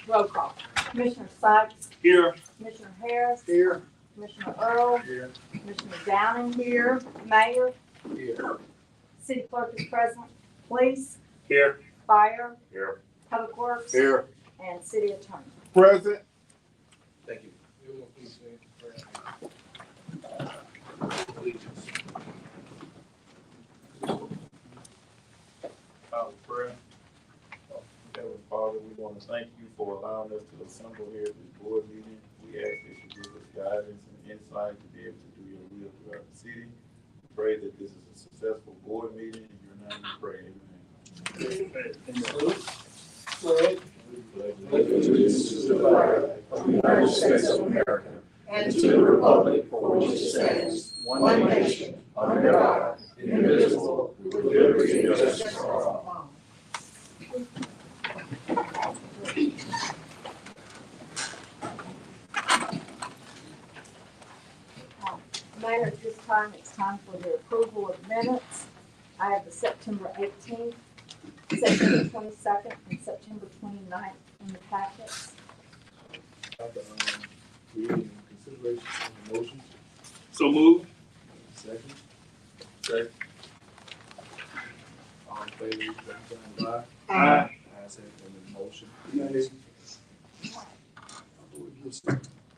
Roll call. Commissioner Sykes, Here. Commissioner Harris, Here. Commissioner Earl, Here. Commissioner Downing here, Mayor, Here. City Clerk is present, Police, Here. Fire, Here. Public Works, Here. and City Attorney. Present. Thank you. Prayer. Heavenly Father, we want to thank you for allowing us to assemble here at this board meeting. We ask that you give us guidance and insight to be able to do your will throughout the city. We pray that this is a successful board meeting. In your name we pray, amen. Allegiance to the flag of the United States of America and to the republic for which it stands, one nation, under God, indivisible, with liberty and justice for all. Mayor, at this time, it's time for the approval of minutes. I have the September 18th, September 22nd, and September 29th in the packets. Creating consideration of the motion. So moved. Second. Second. All in favor, say aye. Aye. Ayes have it, the motion.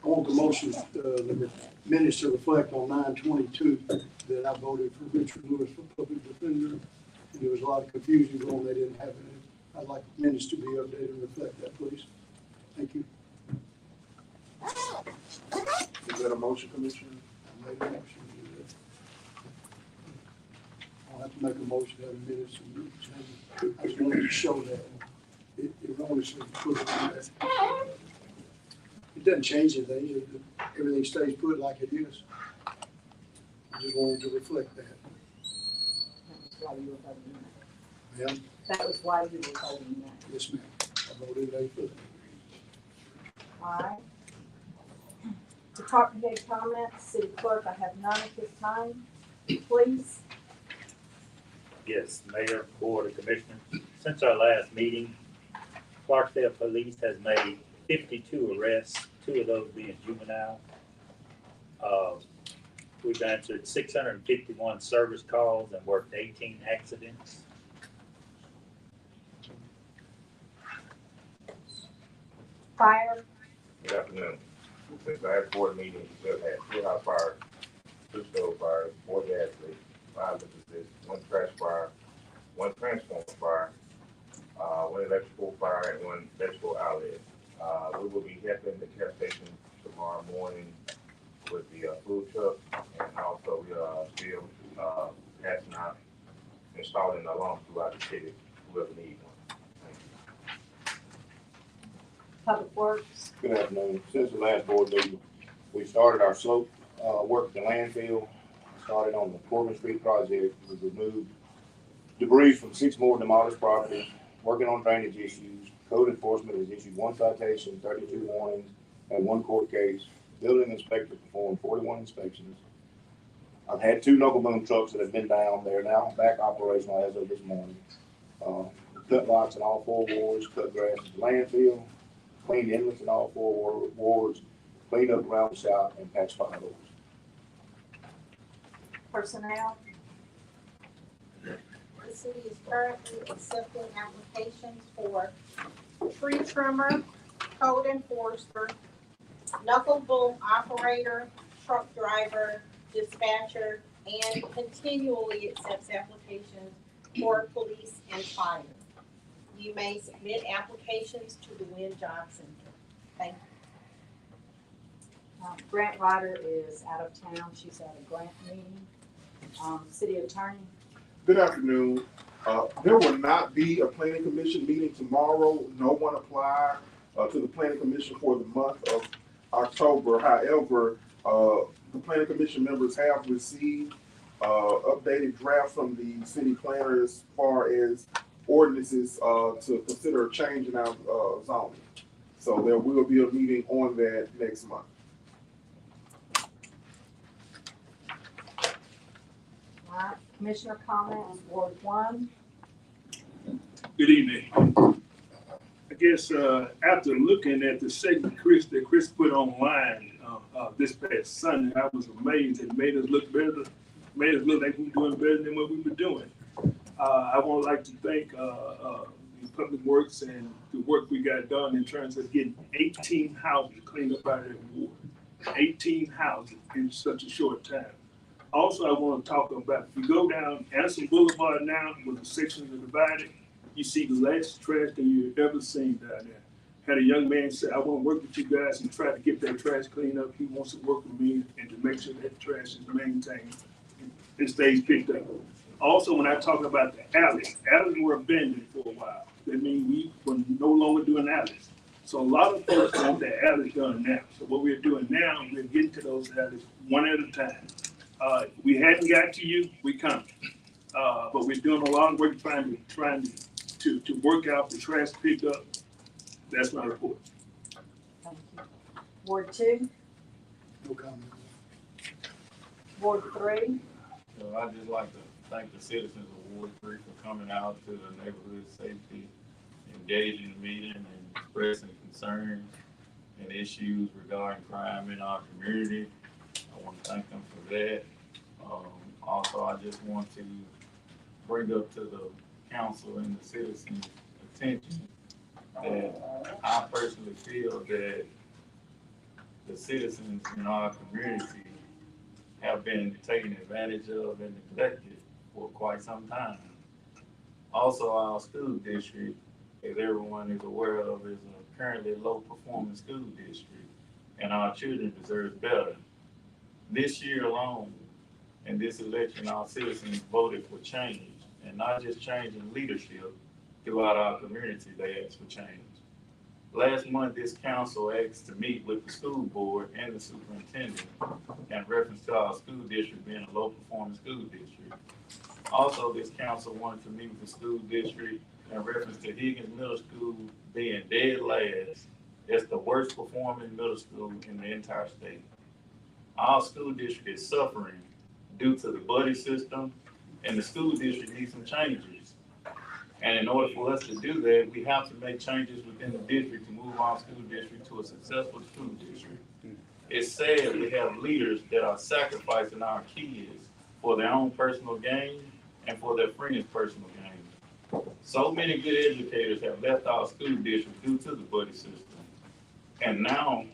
I want the motion, the minutes to reflect on 9/22 that I voted for Richard Lewis for public defender. And there was a lot of confusion going, they didn't have it. I'd like the minutes to be updated and reflect that, please. Thank you. Is that a motion, Commissioner? I made a motion to do that. I'll have to make a motion to have the minutes. I just wanted to show that. It honestly put it on that. It doesn't change anything. Everything stays put like it is. I just wanted to reflect that. That was why you were voting that. Ma'am? That was why you were voting that. Yes, ma'am. I voted no for that. All right. Department head comments, City Clerk, I have none at this time. Please. Yes, Mayor, Board of Commissioners. Since our last meeting, Clarksdale Police has made 52 arrests, 2 of those being juvenile. We've answered 651 service calls and worked 18 accidents. Fire, Good afternoon. Since the last board meeting, we've had 2 house fires, 2 stove fires, 4 gas leaks, 5 businesses, 1 trash fire, 1 transformer fire, 1 electrical fire, and 1 electrical outlet. We will be helping the care station tomorrow morning with the food truck, and also we are still passing out, installing alarms throughout the city, whoever needs one. Thank you. Public Works, Good afternoon. Since the last board meeting, we started our slope work at the landfill. Started on the Corbin Street project. We removed debris from 6 more demolished properties, working on drainage issues. Code enforcement has issued 1 citation, 32 warnings, and 1 court case. Building inspector performed 41 inspections. I've had 2 knuckle boom trucks that have been down. They're now back operational as of this morning. Cut lots in all 4 wards, cut grass at the landfill, cleaned inlets in all 4 wards, cleaned up around the shop, and patched fire doors. personnel, The city is currently accepting applications for tree trimmer, code enforcer, knuckle boom operator, truck driver, dispatcher, and continually accepts applications for police and fire. You may submit applications to the Wynn Job Center. Thank you. Grant Ryder is out of town. She's at a grant meeting. City Attorney, Good afternoon. There will not be a planning commission meeting tomorrow. No one applied to the planning commission for the month of October. However, the planning commission members have received updated drafts from the city planner as far as ordinances to consider a change in our zoning. So there will be a meeting on that next month. all right, Commissioner comments, Ward 1. Good evening. guess, after looking at the segment that Chris put online, this past Sunday, I was amazed. It made us look better, made us look like we were doing better than what we were doing. I would like to thank, Public Works and the work we got done in terms of getting 18 houses cleaned up out of that ward. 18 houses in such a short time. Also, I want to talk about, if you go down Anderson Boulevard now, with the sections are divided, you see less trash than you've ever seen down there. Had a young man say, I want to work with you guys and try to get that trash cleaned up. He wants to work with me and to make sure that trash is maintained and stays picked up. Also, when I talk about the alleys were abandoned for a while. That means we were no longer doing alleys. So a lot of folks want their alleys done now. So what we're doing now, we're getting to those alleys one at a time. We hadn't got to you, we coming. But we're doing a lot of work trying to work out the trash pickup. That's my report. Thank you. Ward 2, No comment. Ward 3, So I'd just like to thank the citizens of Ward 3 for coming out to the neighborhood safety, engaging the meeting and expressing concerns and issues regarding crime in our community. I want to thank them for that. Also, I just want to bring up to the council and the citizens' attention that I personally feel that the citizens in our community have been taken advantage of and neglected for quite some time. Also, our school district, as everyone is aware of, is a currently low-performing school district, and our children deserve better. This year alone, in this election, our citizens voted for change, and not just change in leadership throughout our community, they asked for change. Last month, this council asked to meet with the school board and the superintendent in reference to our school district being a low-performing school district. Also, this council wanted to meet with the school district in reference to Higgins Middle School being dead last. It's the worst performing middle school in the entire state. Our school district is suffering due to the buddy system, and the school district needs some changes. And in order for us to do that, we have to make changes within the district to move our school district to a successful school district. It's sad we have leaders that are sacrificing our kids for their own personal gain and for their friends' personal gain. So many good educators have left our school district due to the buddy system. And now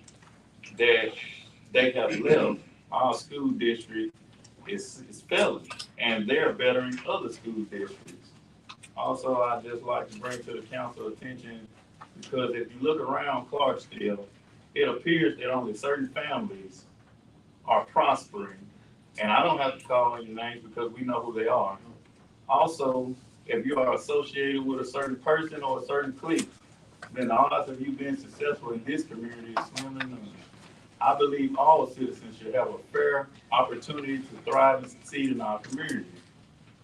that they have left, our school district is failing, and they're bettering other school districts. Also, I'd just like to bring to the council attention, because if you look around Clarksdale, it appears that only certain families are prospering. And I don't have to call any names because we know who they are. Also, if you are associated with a certain person or a certain clique, then the odds of you being successful in this community is slim to none. I believe all citizens should have a fair opportunity to thrive and succeed in our community.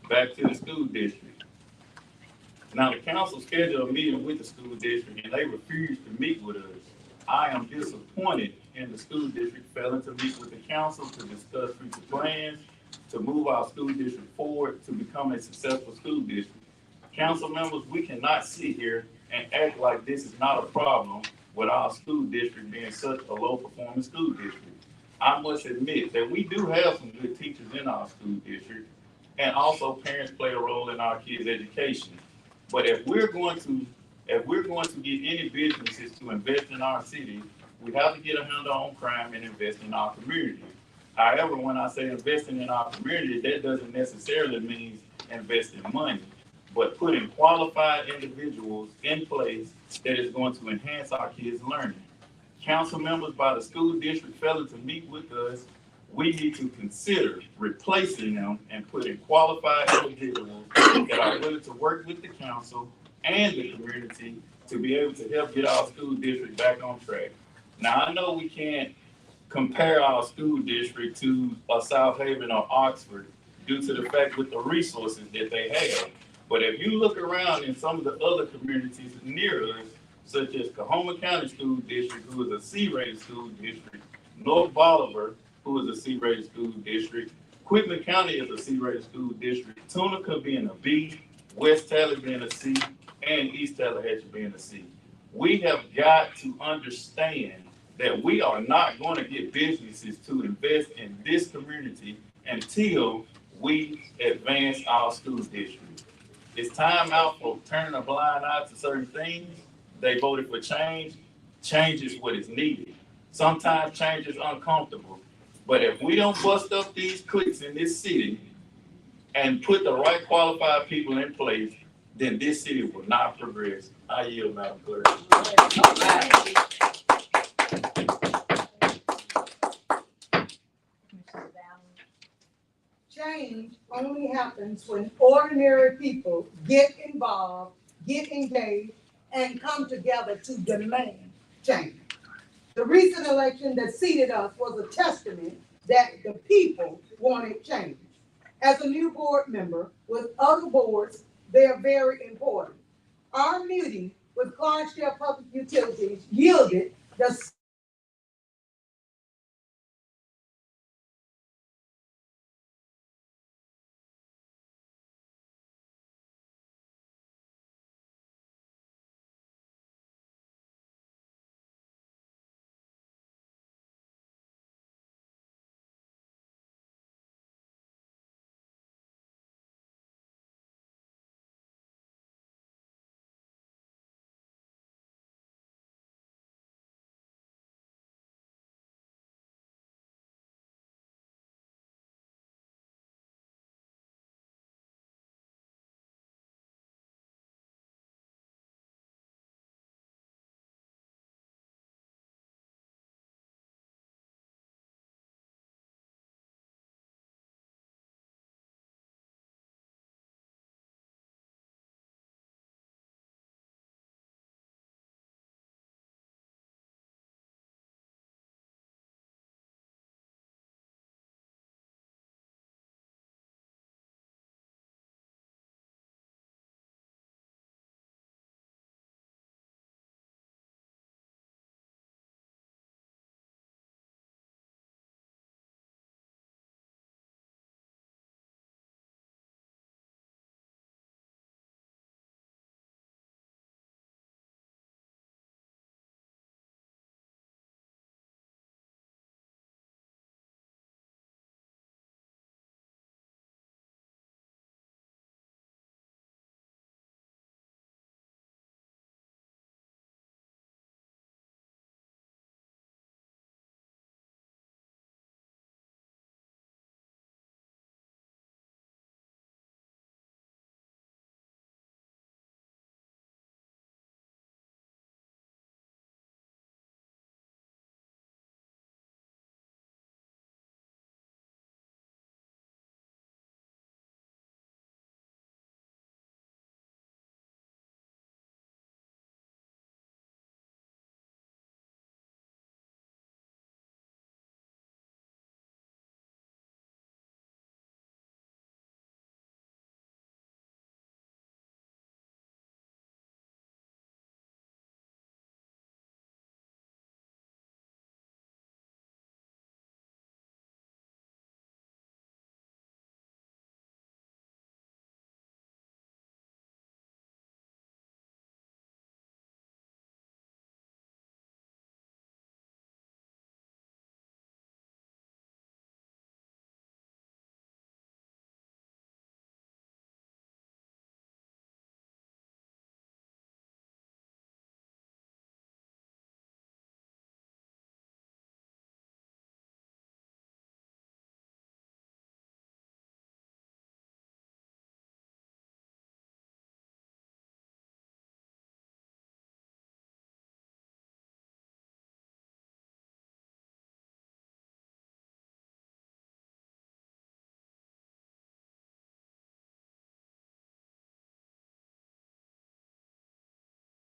Back to the school district. Now, the council scheduled a meeting with the school district and they refused to meet with us. I am disappointed in the school district failing to meet with the council to discuss future plans, to move our school district forward to become a successful school district. Council members, we cannot sit here and act like this is not a problem with our school district being such a low-performing school district. I must admit that we do have some good teachers in our school district, and also parents play a role in our kids' education. But if we're going to get any businesses to invest in our city, we have to get a handle on crime and invest in our community. However, when I say investing in our community, that doesn't necessarily mean investing money, but putting qualified individuals in place that is going to enhance our kids' learning. Council members by the school district failing to meet with us, we need to consider replacing them and putting qualified individuals that are willing to work with the council and the community to be able to help get our school district back on track. Now, I know we can't compare our school district to a South Haven or Oxford due to the fact with the resources that they have. But if you look around in some of the other communities near us, such as Cahoma County School District, who is a C-rated school district, North Bolivar, who is a C-rated school district, Quitman County is a C-rated school district, Tunica being a B, West Tally being a C, and East Tallahatchie being a C. We have got to understand that we are not going to get businesses to invest in this community until we advance our school district. It's time out for turning a blind eye to certain things. They voted for change. Change is what is needed. Sometimes change is uncomfortable. But if we don't bust up these cliques in this city and put the right qualified people in place, then this city will not progress. I yield, Madam Clerk. Commissioner Downing. Change only happens when ordinary people get involved, get engaged, and come together to demand change. The recent election that seated us was a testament that the people wanted change. As a new board member with other boards, they are very important. Our meeting with Clarksdale Public Utilities yielded the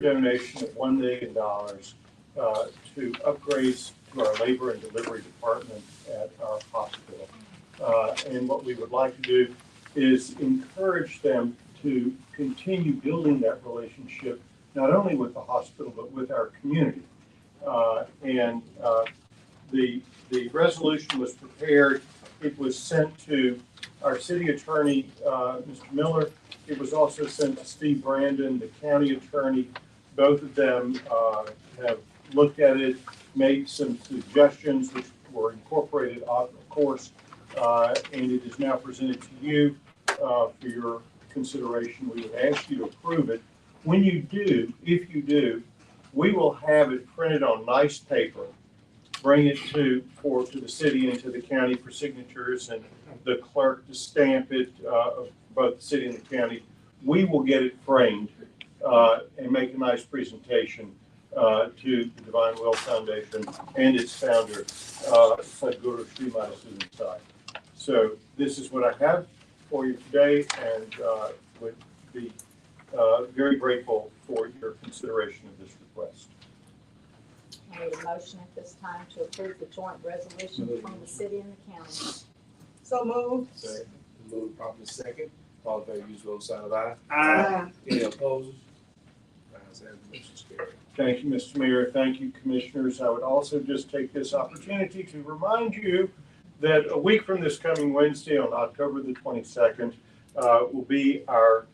donation of $1 million to upgrades to our labor and delivery department at our hospital. And what we would like to do is encourage them to continue building that relationship, not only with the hospital, but with our community. The resolution was prepared. It was sent to our city attorney, Mr. Miller. It was also sent to Steve Brandon, the county attorney, both of them have looked at it, made some suggestions which were incorporated, of course, and it is now presented to you for your consideration. We would ask you to approve it. When you do, if you do, we will have it printed on nice paper, bring it to the city and to the county for signatures, and the clerk to stamp it, both the city and the county. We will get it framed and make a nice presentation to the Divine Will Foundation and its founder, Sadhguru Sri Madhusudan Sai. So this is what I have for you today, and would be very grateful for your consideration of this request. I need a motion at this time to approve the joint resolution between the city and the county. So moved. Second. Move properly second. All in favor, use vote sign of aye. Aye. Any opposed? Ayes have it, motion's carried. Thank you, Mr. Mayor. Thank you, Commissioners. I would also just take this opportunity to remind you that a week from this coming Wednesday, on October the 22nd, will be our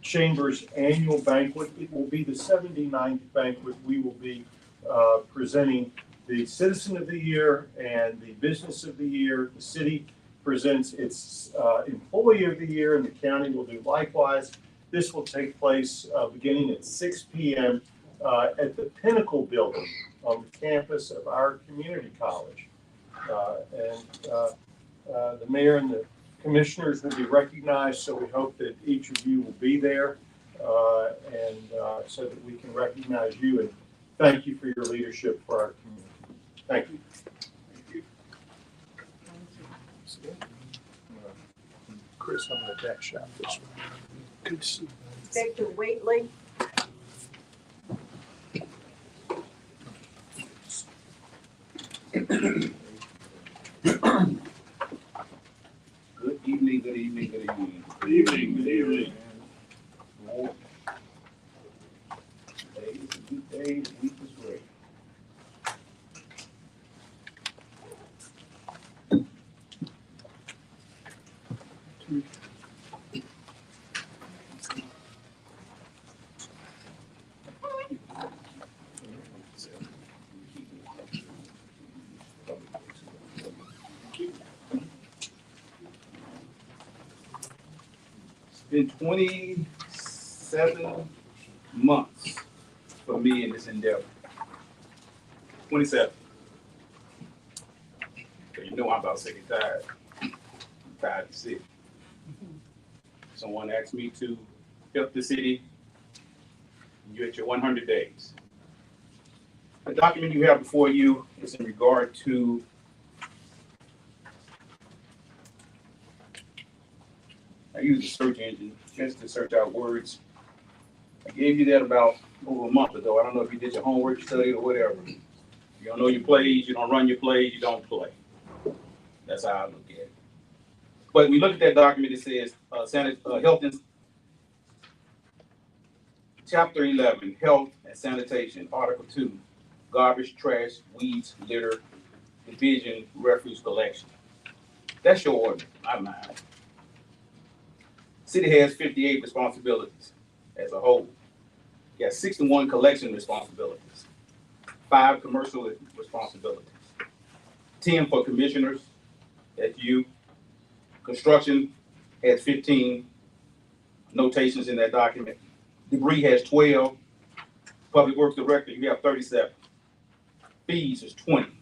Chamber's annual banquet. It will be the 79th banquet. We will be presenting the Citizen of the Year and the Business of the Year. The city presents its Employee of the Year, and the county will do likewise. This will take place beginning at 6 p.m. At the Pinnacle Building on the campus of our community college. The mayor and the commissioners will be recognized, so we hope that each of you will be there so that we can recognize you and thank you for your leadership for our community. Thank you. Chris, I'm gonna back shot this one. Good to see you. Victor Wheatley. Good evening, good evening, good evening. Good evening, good evening. Today is a good day, the week is great. It's been 27 months for me in this endeavor. 27. So you know I'm about sick and tired. I'm tired and sick. Someone asked me to help the city. You're at your 100 days. The document you have before you is in regard to I use a search engine just to search out words. I gave you that about over a month ago. I don't know if you did your homework, study, or whatever. You don't know your plays, you don't run your plays, you don't play. That's how I look at it. But we look at that document, it says health and Chapter 11, Health and Sanitation, Article 2, Garbage, Trash, Weeds, Litter, Division, Refuse Collection. That's your order, not mine. City has 58 responsibilities as a whole. You got 61 collection responsibilities, 5 commercial responsibilities, 10 for commissioners, that's you. Construction has 15 notations in that document. Debris has 12. Public Works Director, you have 37. Fees is 20.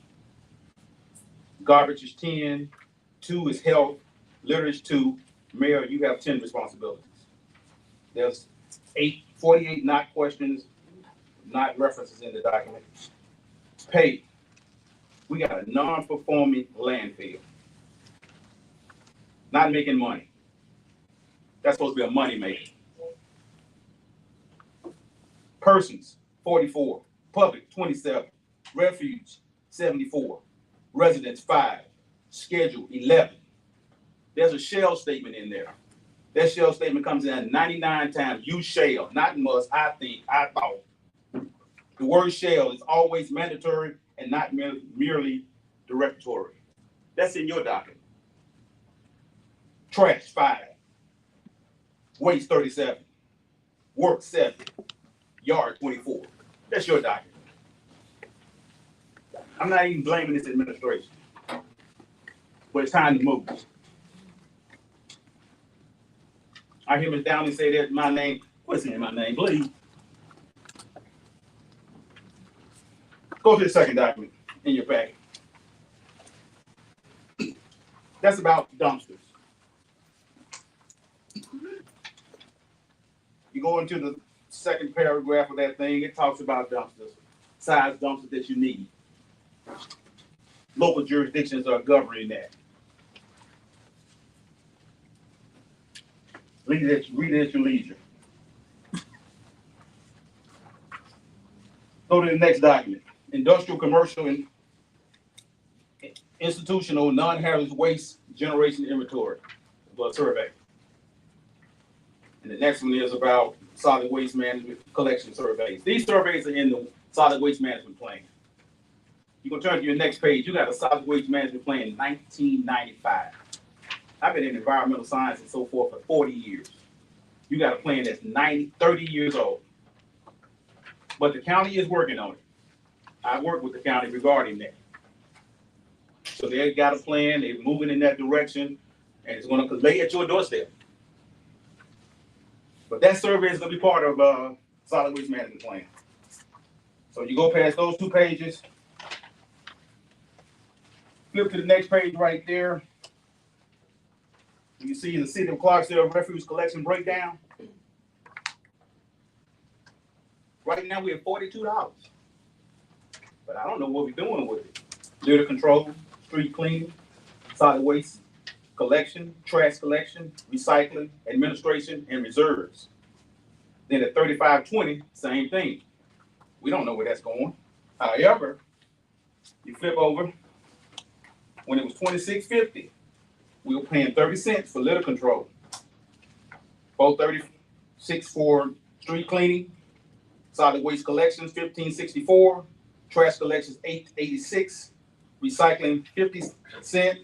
Garbage is 10. 2 is health. Litter is 2. Mayor, you have 10 responsibilities. There's 48 not questions, not references in the document. Pay. We got a non-performing landfill. Not making money. That's supposed to be a money maker. Persons, 44. Public, 27. Refuge, 74. Residents, 5. Schedule, 11. There's a shall statement in there. That shall statement comes in 99 times. You shall, not must, I think, I thought. The word shall is always mandatory and not merely directory. That's in your document. Trash, 5. Waste, 37. Work, 7. yard 24. That's your document. I'm not even blaming this administration, but it's time to move. I hear Ms. Downey say that my name. What's in my name, please? Go to the second document in your packet. That's about dumpsters. You go into the second paragraph of that thing, it talks about dumpsters, size dumpsters that you need. Local jurisdictions are governing that. Read it at your leisure. Go to the next document. Industrial, commercial, and institutional non-hazardous waste generation inventory, survey. And the next one is about solid waste management collection surveys. These surveys are in the solid waste management plan. You can turn to your next page. You got a solid waste management plan in 1995. I've been in environmental science and so forth for 40 years. You got a plan that's 30 years old. But the county is working on it. I work with the county regarding that. So they got a plan, they're moving in that direction, and it's gonna lay at your doorstep. But that survey is gonna be part of solid waste management plan. So you go past those 2 pages, flip to the next page right there. You see the City of Clarksdale refuse collection breakdown. Right now we have $42, but I don't know what we're doing with it. Litter control, street cleaning, solid waste collection, trash collection, recycling, administration, and reserves. Then at 3520, same thing. We don't know where that's going. However, you flip over, when it was $26.50, we were paying 30 cents for litter control. $4.36 for street cleaning, solid waste collections, $15.64, trash collections, $8.86, recycling, 50 cents,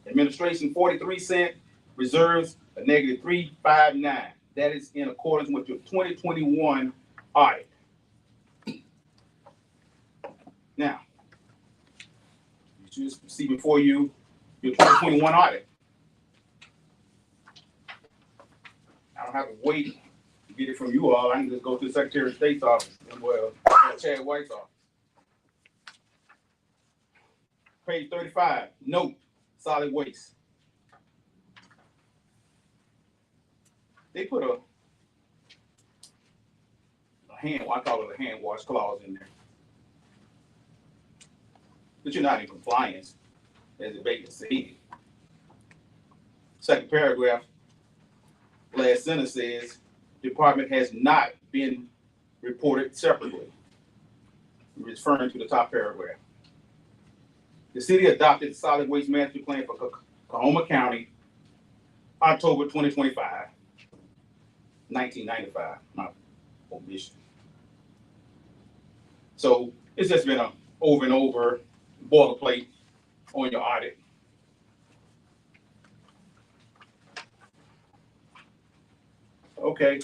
administration, 43 cents, reserves, a negative 359. That is in accordance with your 2021 audit. Now, you just see before you your 2021 audit. I don't have to wait to get it from you all. I can just go to the Secretary of State's office, well, Chad White's office. Page 35, note, solid waste. They put a I call it a hand wash clause in there. But you're not in compliance, as the Baker said. Second paragraph, last sentence says, department has not been reported separately. Referring to the top paragraph. The city adopted the solid waste management plan for Coahoma County, October 2025, 1995, my omission. So it's just been a over and over boilerplate on your audit. Okay.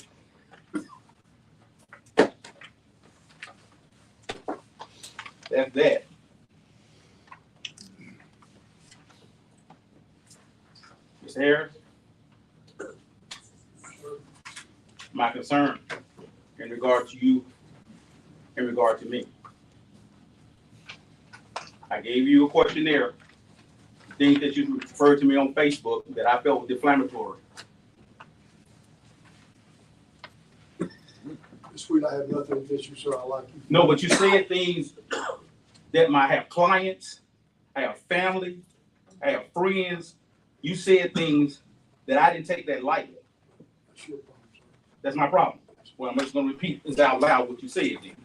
That's that. Ms. Harris, my concern in regard to you, in regard to me. I gave you a questionnaire, things that you referred to me on Facebook that I felt was defamatory. Sweet, I have nothing against you, sir. I like you. No, but you said things that might have clients, I have family, I have friends. You said things that I didn't take that lightly. That's your problem, sir. That's my problem. Well, I'm just going to repeat this out loud what you said then.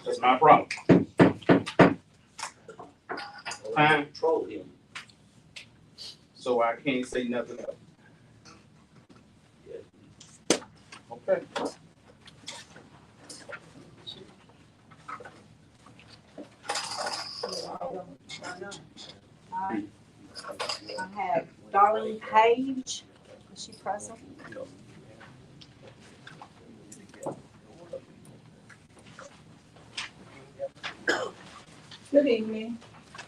That's my problem. Control him. So I can't say nothing else. Okay. I have Darlene Page, is she present? Good evening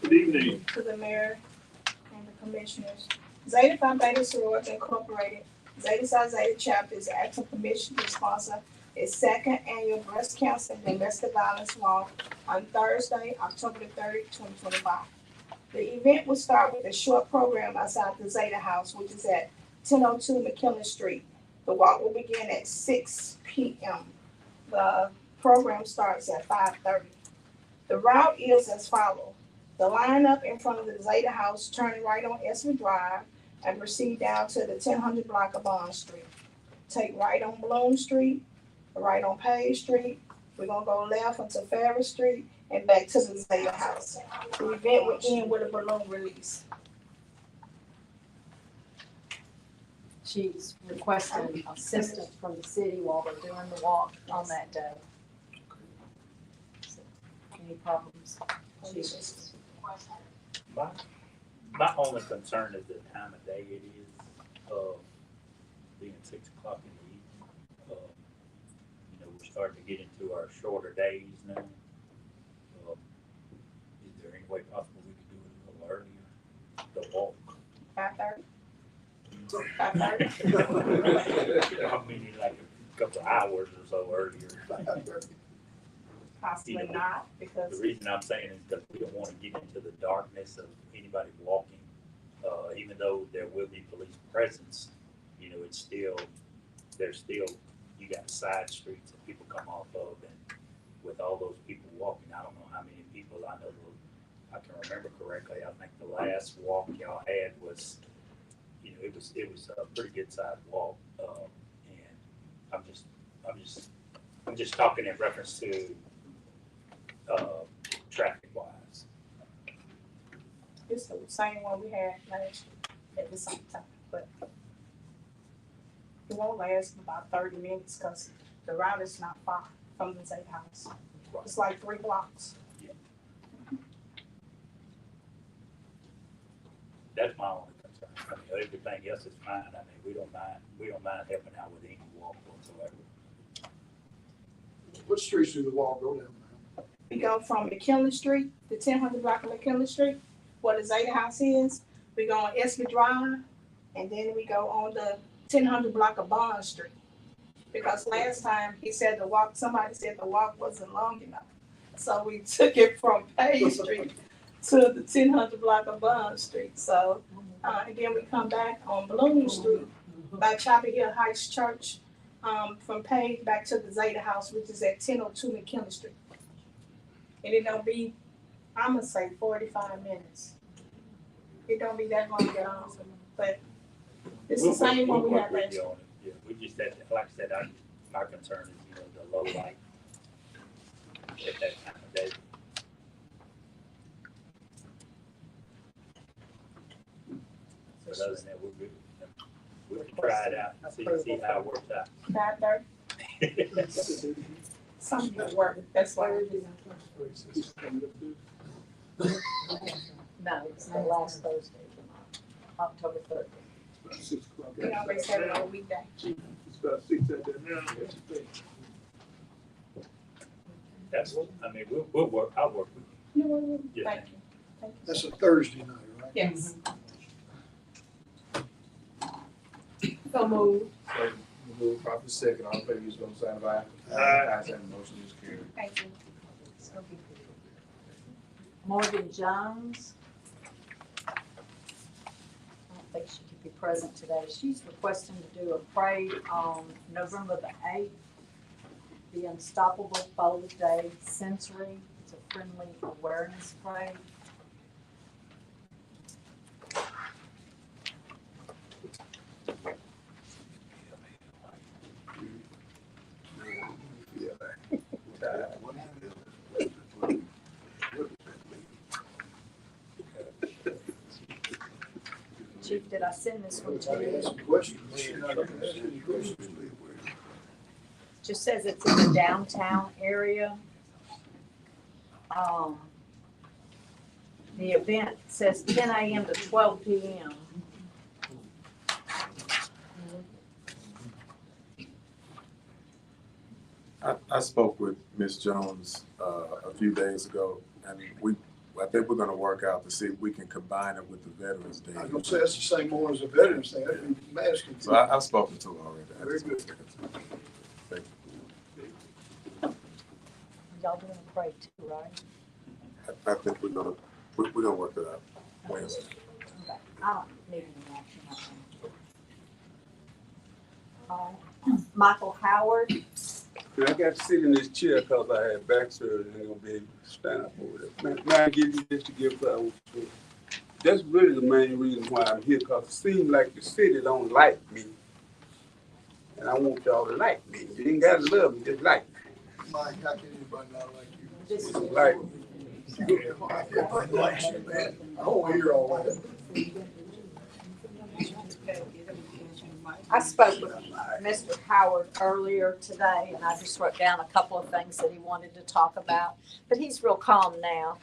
Good evening. to the mayor and the commissioners. Zeta Phi Beta Sorority Incorporated, Zeta Psi Zeta Chapter is acting commission to sponsor its second annual breast cancer and domestic violence walk on Thursday, October the 30th, 2025. The event will start with a short program outside the Zeta House, which is at 1002 McKinley Street. The walk will begin at 6 p.m. The program starts at 5:30. The route is as follows. The line up in front of the Zeta House, turn right on Esmond Drive and proceed down to the 1000 block of Bond Street. Take right on Bloom Street, right on Page Street. We're gonna go left onto Ferris Street and back to the Zeta House. The event will end with a balloon release. She's requesting assistance from the city while they're doing the walk on that day. Any problems? My only concern is the time of day it is, being 6 o'clock in the evening. You know, we're starting to get into our shorter days now. Is there any way possible we could do it a little earlier, the walk? 5:30? I mean, like a couple of hours or so earlier. Possibly not, The because reason I'm saying is because we don't want to get into the darkness of anybody walking. Even though there will be police presence, you know, it's still, there's still, you got side streets that people come off of, and with all those people walking, I don't know how many people I know. I can remember correctly, I think the last walk y'all had was, you know, it was a pretty good sized walk. And I'm just talking in reference to, traffic wise. it's the same one we had last year at the same time, but it won't last about 30 minutes because the route is not far from the Zeta House. It's like 3 blocks. That's my only concern. I mean, everything else is fine. I mean, we don't mind helping out with any walk whatsoever. What streets do the walk go down? We go from McKinley Street, the 1000 block of McKinley Street, where the Zeta House is. We go on Esmond Drive, and then we go on the 1000 block of Bond Street. Because last time he said somebody said the walk wasn't long enough. So we took it from Page Street to the 1000 block of Bond Street. So, and then we come back on Bloom Street by Chapel Hill Heights Church, from Page back to the Zeta House, which is at 1002 McKinley Street. And it don't be, I'm gonna say 45 minutes. It don't be that long at all, but it's the same one we We'll had work last with year. you on it. Yeah, we just had, like I said, my concern is, you know, the low light at that time of day. But other than that, we're good. We can try it out and see how it works out. 5:30, something will work, that's why we do. No, it's the last Thursday, October 30th. About 6 o'clock. We always have it on a weekday. It's about 6 at that now. That's, I mean, we'll work, I'll work with you. No, Yeah. thank you. Thank you. That's a Thursday night, right? Yes. So moved. Move properly second, all in favor, use the sign of aye. Ayes have it, motion is carried. Thank you. Morgan Jones. I don't think she could be present today. She's requesting to do a parade on November the 8th. The Unstoppable Bold Day Sensory. It's a friendly awareness parade. Chief, did I send this one to you? Just says it's in the downtown area. The event says 10 a.m. to 12 p.m. I spoke with Ms. Jones a few days ago, and I think we're gonna work out to see if we can combine it with the Veterans Day. I was gonna say, that's the same one as the Veterans Day, that'd be mass confusion. So I've spoken to her already. Very good. Thank you. Y'all doing great too, right? I think we're gonna work it out. Wednesday. Okay. I don't need any action. Michael Howard, I got to sit in this chair because I had back surgery and I'm gonna be able to stand up over there. Man, I give you this to give flowers to. That's really the main reason why I'm here, because it seems like the city don't like me. And I want y'all to like me. You ain't gotta love me, just like me. Mike, how can anybody not like you? this is. Like me. Everybody likes you, man. I don't wanna hear all that. I spoke with Mr. Howard earlier today, and I just wrote down a couple of things that he wanted to talk about, but he's real calm now.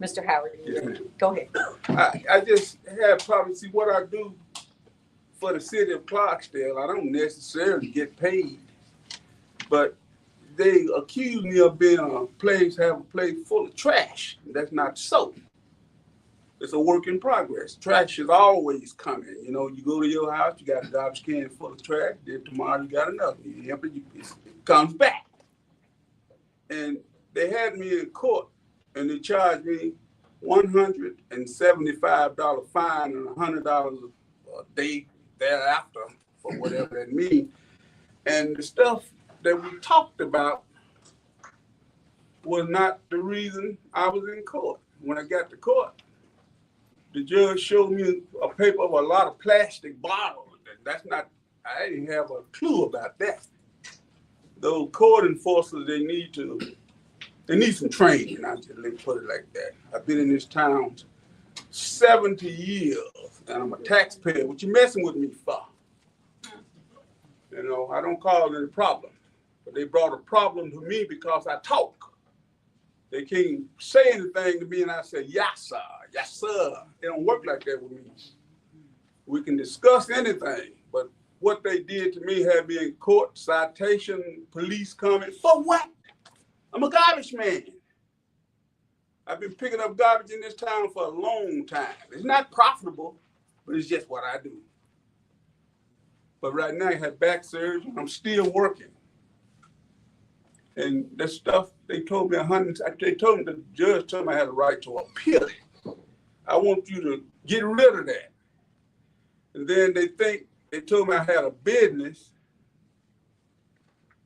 Mr. Howard, go ahead. I just have probably, see what I do for the city of Clarksdale, I don't necessarily get paid, but they accuse me of being have a place full of trash. That's not so. It's a work in progress. Trash is always coming. You know, you go to your house, you got a garbage can full of trash, then tomorrow you got another. You empty, it comes back. And they had me in court and they charged me $175 fine and $100 a day thereafter for whatever that means. And the stuff that we talked about was not the reason I was in court. When I got to court, the judge showed me a paper of a lot of plastic bottles. That's not, I didn't have a clue about that. Those court enforcers, they need some training. I just let me put it like that. I've been in this town 70 years and I'm a taxpayer. What you messing with me for? You know, I don't cause any problem. But they brought a problem to me because I talk. They can't say anything to me and I say, yes, sir, yes, sir. It don't work like that with me. We can discuss anything, but what they did to me had me in court, citation, police coming. For what? I'm a garbage man. I've been picking up garbage in this town for a long time. It's not profitable, but it's just what I do. But right now I had back surgery. I'm still working. And that stuff, they told me the judge told me I had a right to appeal it. I want you to get rid of that. And then they told me I had a business,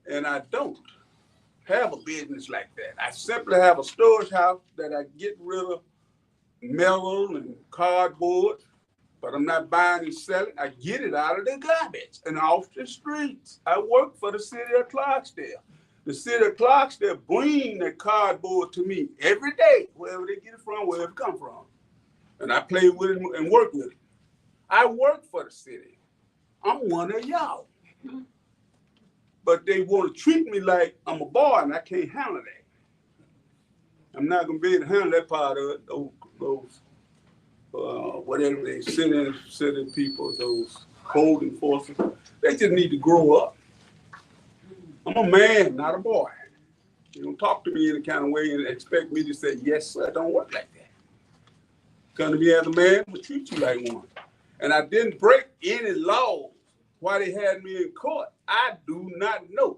and I don't have a business like that. I simply have a storage house that I get rid of metal and cardboard, but I'm not buying and selling. I get it out of the garbage and off the streets. I work for the city of Clarksdale. The city of Clarksdale bring that cardboard to me every day, wherever they get it from, wherever it come from. And I play with it and work with it. I work for the city. I'm one of y'all. But they want to treat me like I'm a boy and I can't handle that. I'm not gonna be able to handle that part of it, those whatever they city people, those code enforcers. They just need to grow up. I'm a man, not a boy. You don't talk to me any kind of way and expect me to say, yes, sir. It don't work like that. Come to me as a man, will treat you like one. And I didn't break any laws. Why they had me in court, I do not know.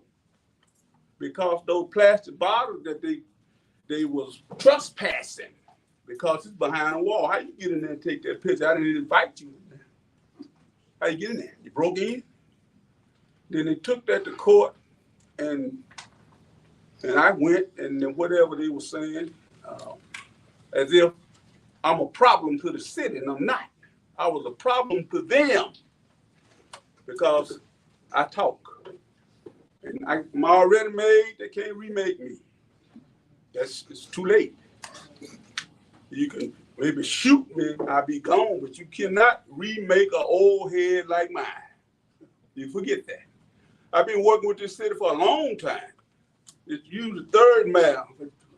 Because those plastic bottles that they was trespassing, because it's behind a wall. How you get in there and take that picture? I didn't invite you in there. How you get in there? You broke in? Then they took that to court, and I went, and then whatever they were saying, as if I'm a problem to the city, and I'm not. I was a problem to them because I talk. And I'm already made, they can't remake me. It's too late. You can maybe shoot me, I'll be gone, but you cannot remake an old head like mine. You forget that. I've been working with this city for a long time. It's usually 3rd mile.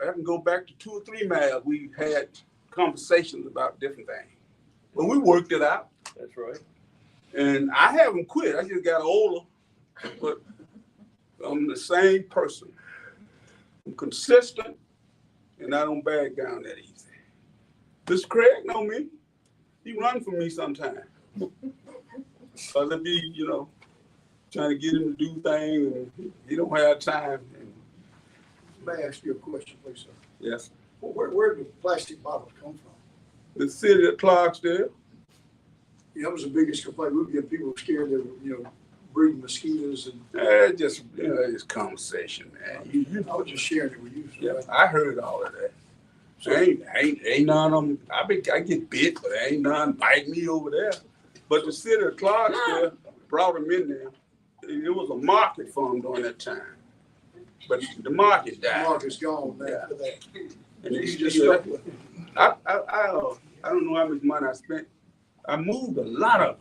I can go back to 2 or 3 miles. We had conversations about different things. But we worked it out. That's right. And I haven't quit. I just got older, but I'm the same person. I'm consistent, and I don't back down that easy. Mr. Craig know me. He run from me sometimes. Cause it be, trying to get him to do things, and he don't have time. May I ask you a question, please, sir? Yes. Where do plastic bottles come from? The city of Clarksdale. Yeah, that was the biggest complaint. We would get people scared that, breeding mosquitoes and. It's conversation, man. I was just sharing it with you. So Yeah, I heard all of that. So ain't none of them. I get bit, but ain't none bite me over there. But the city of Clarksdale brought them in there. It was a market for them during that time, but the market died. The market's gone now after that. And You they just still- stuck with it. I don't know how much money I spent. I moved a lot of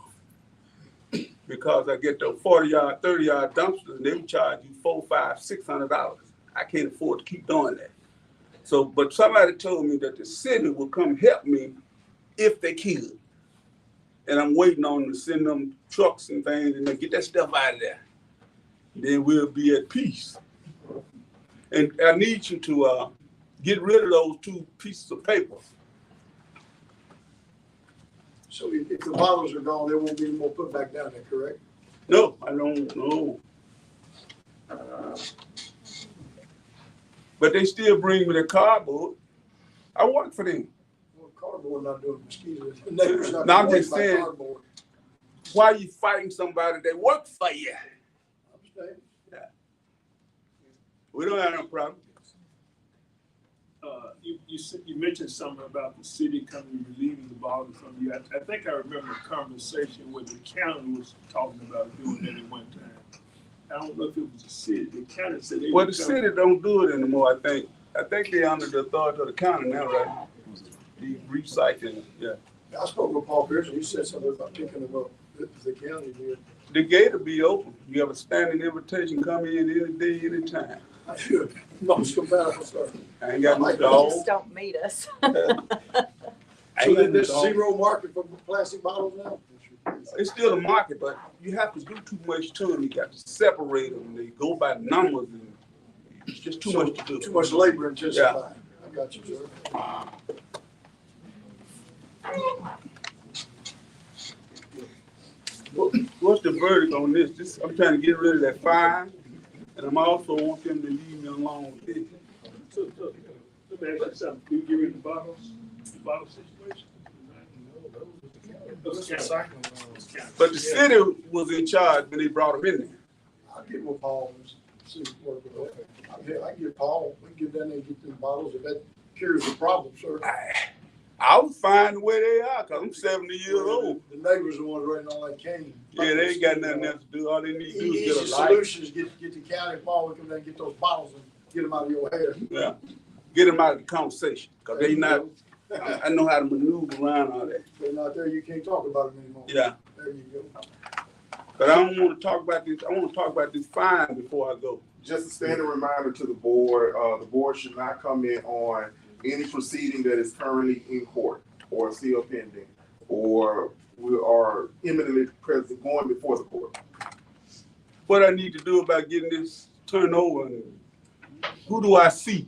them because I get the 40-yard, 30-yard dumpsters, and they would charge you $400, $500, $600. I can't afford to keep doing that. So, but somebody told me that the city will come help me if they could. And I'm waiting on them to send them trucks and things and they get that stuff out of there. Then we'll be at peace. And I need you to get rid of those 2 pieces of paper. So if the bottles are gone, there won't be any more put back down there, correct? No, I don't know. But they still bring me the cardboard. I work for them. Well, cardboard not doing mosquitoes. The neighbors not No, I'm complaining just about saying. cardboard. Why are you fighting somebody that work for you? I understand. We don't have no problem. You mentioned something about the city coming and relieving the bottles from you. I think I remember a conversation where the county was talking about doing that at one time. I don't know if it was the city. The county said they. Well, the city don't do it anymore, I think. I think they're under the authority of the county now, right? The recycling, yeah. I spoke with Paul Pearson. He said something about picking them up. The county did. The gate will be open. You have a standing invitation, come in any day, any time. I should. Most compatible, sir. I ain't got no You dog. just don't meet us. I So ain't got no there's dog. zero market for plastic bottles now? It's still a market, but you have to do too much to them. You got to separate them. They go by numbers, and it's just too much to do. Too much labor intensive. I got you, sir. What's the verdict on this? I'm trying to get rid of that fine, and I'm also want them to leave me alone with this. So, let me ask you something. Do you get rid of the bottles? The bottle situation? But the city was in charge when they brought them in there. I'll get with Paul and see what we work with that. I get Paul, we can get down there and get them bottles if that cures the problem, sir. I was fine the way they are, cause I'm 70 years old. The neighbors are the ones writing all that cane. Yeah, they ain't got nothing else to do. All they need to do is Easy get a light. solutions, get the county, Paul, come down and get those bottles and get them out of your hair. Yeah, get them out of the conversation, cause they not. I know how to maneuver around all that. They're not there, you can't talk about them anymore. Yeah, There you go. but I don't want to talk about this. I want to talk about this fine before I go. Just a standing reminder to the board should not comment on any proceeding that is currently in court or still pending, or we are imminently present going before the court. What I need to do about getting this turned over, and who do I see?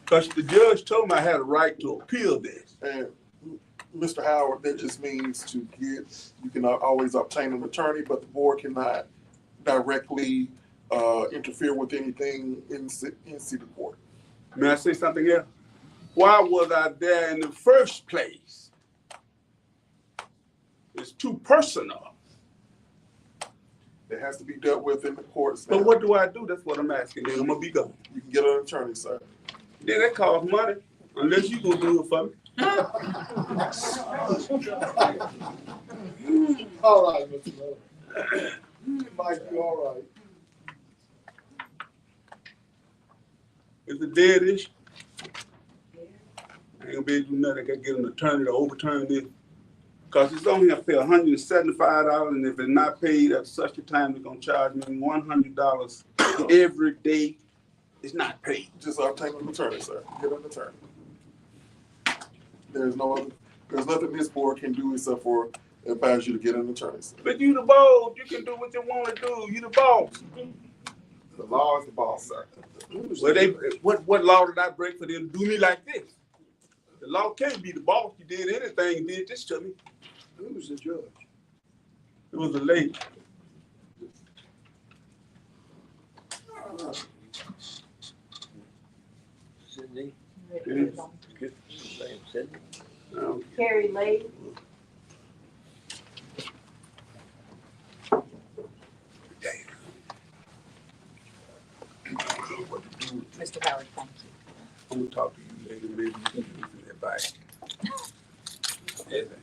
Because the judge told me I had a right to appeal this. And Mr. Howard, that just means you can always obtain an attorney, but the board cannot directly interfere with anything in city court. May I say something else? Why was I there in the first place? It's too personal. It has to be dealt with in the courts. But what do I do? That's what I'm asking. Then I'm gonna be gone. You can get an attorney, sir. Then that costs money, unless you gonna do it for me. All right, Mr. Miller. You might be all right. It's a dead issue. I ain't gonna be able to do nothing. I gotta get an attorney to overturn this. Cause it's only gonna pay $175, and if it's not paid at such a time, they're gonna charge me $100 every day. It's not paid. Just obtain an attorney, sir. Get an attorney. There's nothing this board can do except for advise you to get an attorney. But you the boss, you can do what you want to do. You the boss. The law is the boss, sir. Well, what law did I break for them to do me like this? The law can't be the boss. You did anything, you did this to me. Who was the judge? It was a lady. Sydney, It Sydney. Carrie Lee. Mr. Howard, thank you. I'm gonna talk to you later, maybe you can give me advice.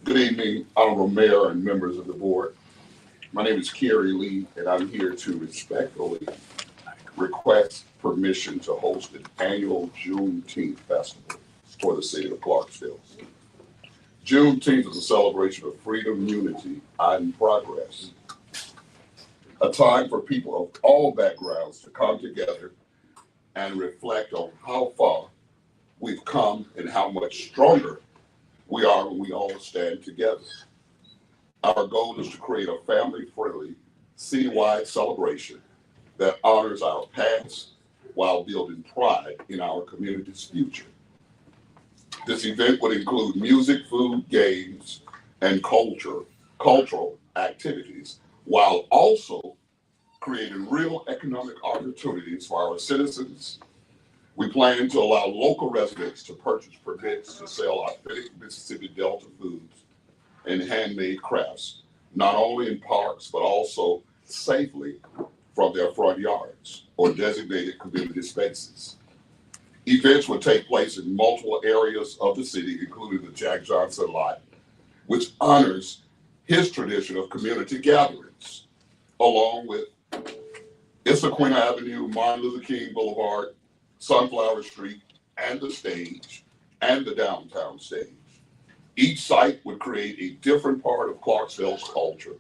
Good evening, Honorable Mayor and members of the board. My name is Kerry Lee, and I'm here to respectfully request permission to host an annual Juneteenth festival for the city of Clarksville. Juneteenth is a celebration of freedom, unity, and progress. A time for people of all backgrounds to come together and reflect on how far we've come and how much stronger we are when we all stand together. Our goal is to create a family-friendly, citywide celebration that honors our past while building pride in our community's future. This event would include music, food, games, and cultural activities, while also creating real economic opportunities for our citizens. We plan to allow local residents to purchase permits to sell authentic Mississippi Delta foods and handmade crafts, not only in parks, but also safely from their front yards or designated community spaces. Events will take place in multiple areas of the city, including the Jack Johnson lot, which honors his tradition of community gatherings, along with Issaquah Avenue, Martin Luther King Boulevard, Sunflower Street, and the stage, and the downtown stage. Each site would create a different part of Clarksville's culture,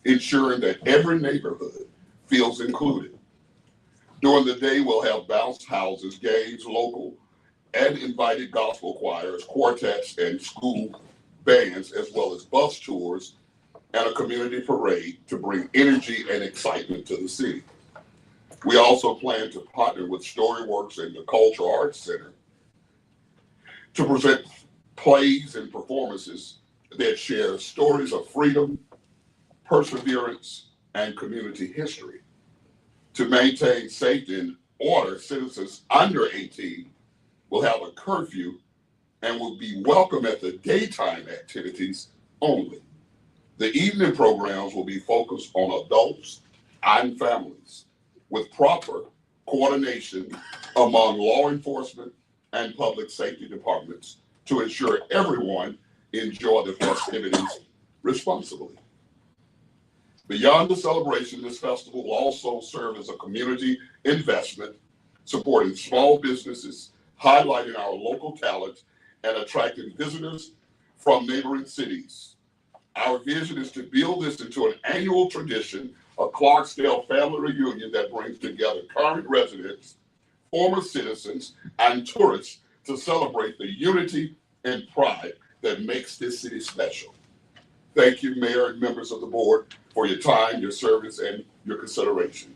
ensuring that every neighborhood feels included. During the day, we'll have bounce houses, games, local and invited gospel choirs, quartets, and school bands, as well as bus tours and a community parade to bring energy and excitement to the city. We also plan to partner with Storyworks and the Cultural Arts Center to present plays and performances that share stories of freedom, perseverance, and community history. To maintain safety and order, citizens under 18 will have a curfew and will be welcome at the daytime activities only. The evening programs will be focused on adults and families, with proper coordination among law enforcement and public safety departments to ensure everyone enjoy the festivities responsibly. Beyond the celebration, this festival will also serve as a community investment, supporting small businesses, highlighting our local talent, and attracting visitors from neighboring cities. Our vision is to build this into an annual tradition, a Clarksdale family reunion that brings together current residents, former citizens, and tourists to celebrate the unity and pride that makes this city special. Thank you, Mayor and members of the board, for your time, your service, and your consideration.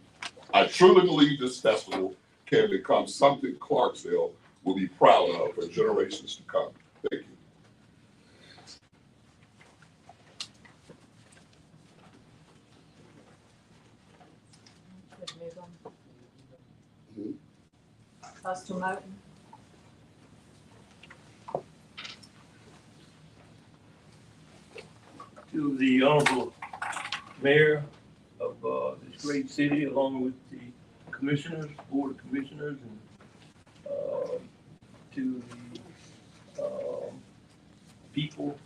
I truly believe this festival can become something Clarksville will be proud of for generations to come. Thank you. Pastor Martin. To the Honorable Mayor of this great city, along with the commissioners, Board of Commissioners, and to the people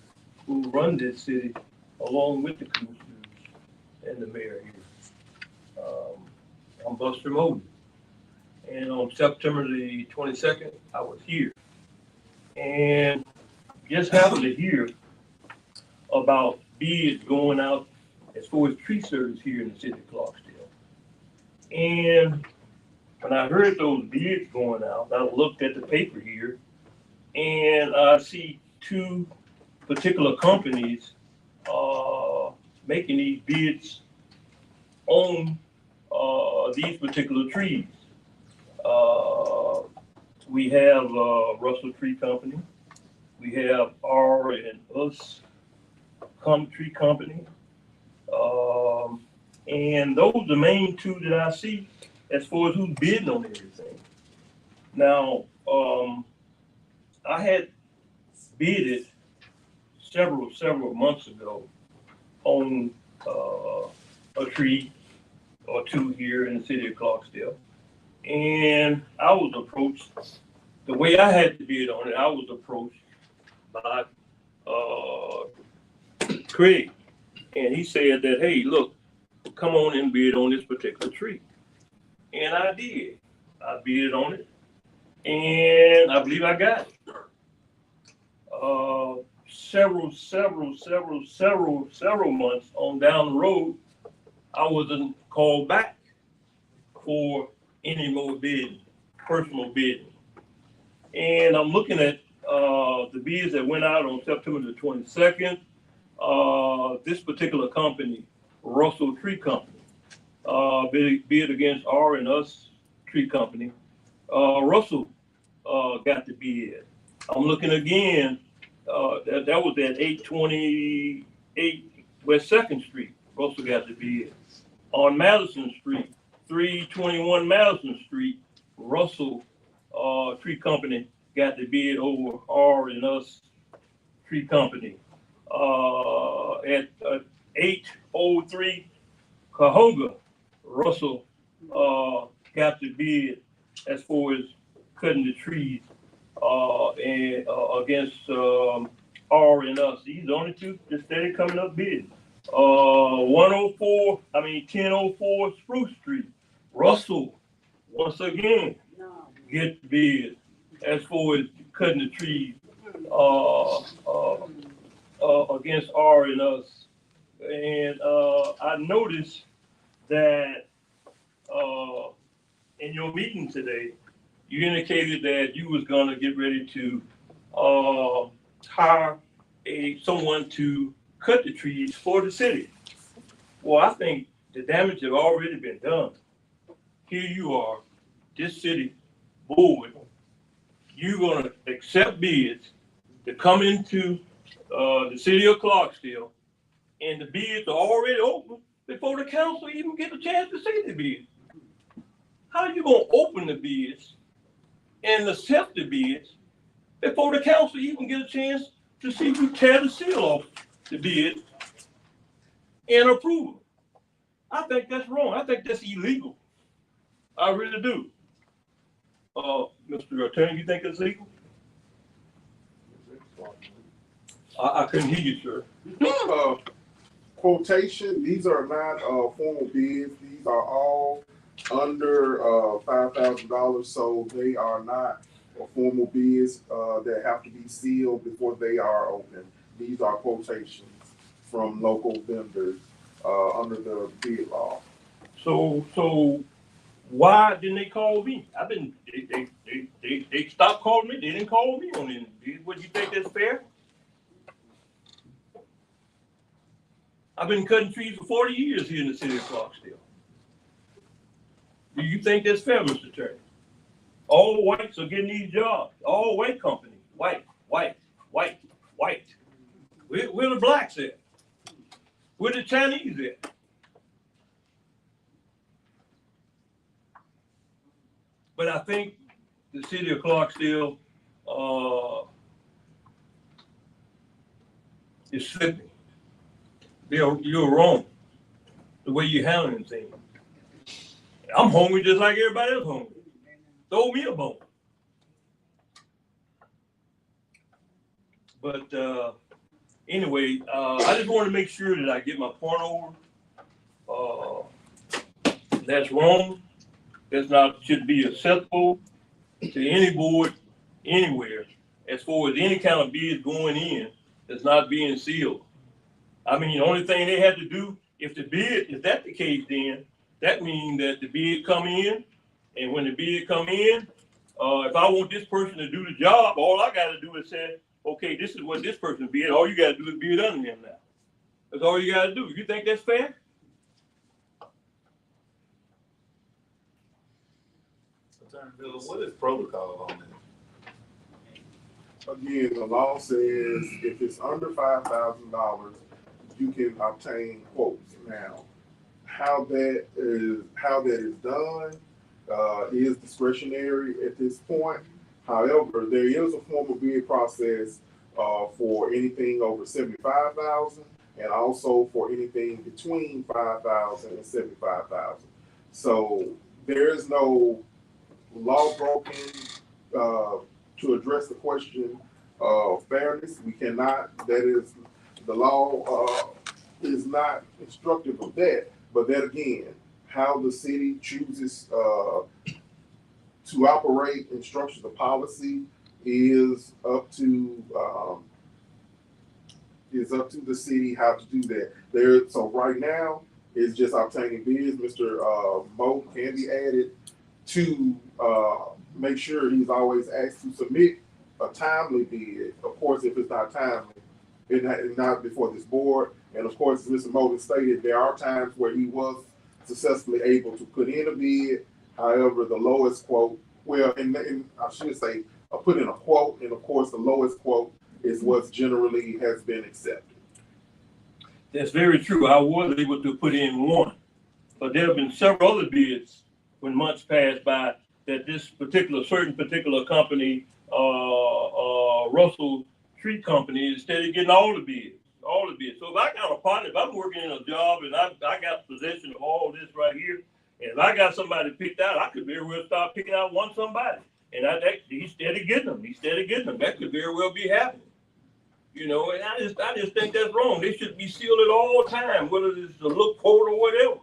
who run this city, along with the commissioners and the mayor here. I'm Buster Moden. And on September the 22nd, I was here. And just happened to hear about bids going out as far as tree service here in the city of Clarksdale. And when I heard those bids going out, I looked at the paper here and I see two particular companies making these bids on these particular trees. We have Russell Tree Company. We have R and Us Tree Company. And those are the main two that I see as far as who's bidding on everything. Now, I had bidded several months ago on a tree or two here in the city of Clarksdale. And I was approached, the way I had to bid on it, I was approached by Craig. And he said that, hey, look, come on and bid on this particular tree. And I did. I bid on it. And I believe I got it. Several months on down the road, I wasn't called back for any more bidding, personal bidding. And I'm looking at the bids that went out on September the 22nd. This particular company, Russell Tree Company, bid against R and Us Tree Company. Russell got the bid. I'm looking again, that was at 828 West 2nd Street. Russell got the bid. On Madison Street, 321 Madison Street, Russell Tree Company got the bid over R and Us Tree Company. At 803 Cahoga, Russell got the bid as far as cutting the trees and against R and Us. These are only two that steady coming up bid. 1004 Spruce Street, Russell once again get the bid as far as cutting the trees against R and Us. And I noticed that in your meeting today, you indicated that you was gonna get ready to hire someone to cut the trees for the city. Well, I think the damage has already been done. Here you are, this city board, you're gonna accept bids to come into the city of Clarksdale, and the bids are already open before the council even get a chance to see the bids. How are you gonna open the bids and accept the bids before the council even get a chance to see you tear the seal off the bid and approve it? I think that's wrong. I think that's illegal. I really do. Mr. Attorney, you think it's legal? I couldn't hear you, sir. Quotation, these are not formal bids. These are all under $5,000, so they are not formal bids that have to be sealed before they are open. These are quotations from local vendors under the bid law. So why didn't they call me? They stopped calling me. They didn't call me on any bids. Would you think that's fair? I've been cutting trees for 40 years here in the city of Clarksdale. Do you think that's fair, Mr. Attorney? All whites are getting these jobs. All white companies. White. Where the blacks at? Where the Chinese at? But I think the city of Clarksdale is slipping. You're wrong the way you're handling things. I'm hungry just like everybody else hungry. Throw me a bone. But anyway, I just want to make sure that I get my point over. That's wrong. That's not should be acceptable to any board anywhere as far as any kind of bid going in that's not being sealed. I mean, the only thing they had to do, if the bid, if that's the case, then that means that the bid come in, and when the bid come in, if I want this person to do the job, all I got to do is say, okay, this is what this person bid, all you gotta do is bid under him now. That's all you gotta do. You think that's fair? Attorney Miller, what is protocol on that? Again, the law says if it's under $5,000, you can obtain quotes. Now, how that is done is discretionary at this point. However, there is a formal bid process for anything over 75,000, and also for anything between 5,000 and 75,000. So there is no law broken to address the question of fairness. We cannot. That is, the law is not instructive of that. But that again, how the city chooses to operate and structure the policy is up to the city how to do that. So right now it's just obtaining bids. Mr. Moten can be added to make sure he's always asked to submit a timely bid. Of course, if it's not timely, it's not before this board. And of course, as Mr. Moten stated, there are times where he was successfully able to put in a bid. However, the lowest quote, well, and I should say, put in a quote, and of course, the lowest quote is what generally has been accepted. That's very true. I was able to put in one, but there have been several other bids when months passed by that this certain particular company, Russell Tree Company, instead of getting all the bids. So if I got a partner, if I'm working in a job and I got possession of all this right here, and if I got somebody picked out, I could very well start picking out one somebody. And he's steady getting them. That could very well be happening. You know, and I just think that's wrong. They should be sealed at all times, whether it's a look quote or whatever.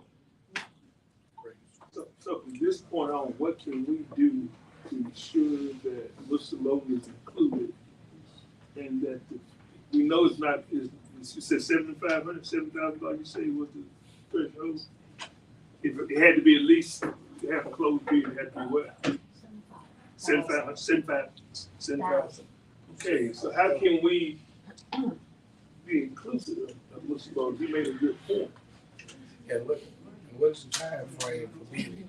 So from this point on, what can we do to ensure that Mr. Moten is included, and that we know it's not, you said $7,500, $7,000, you say was the threshold? If it had to be at least, you have a closed bid, it had to be what? 7,000. Okay, so how can we be inclusive of Mr. Moten? He made a good point. And what's the time frame for bidding,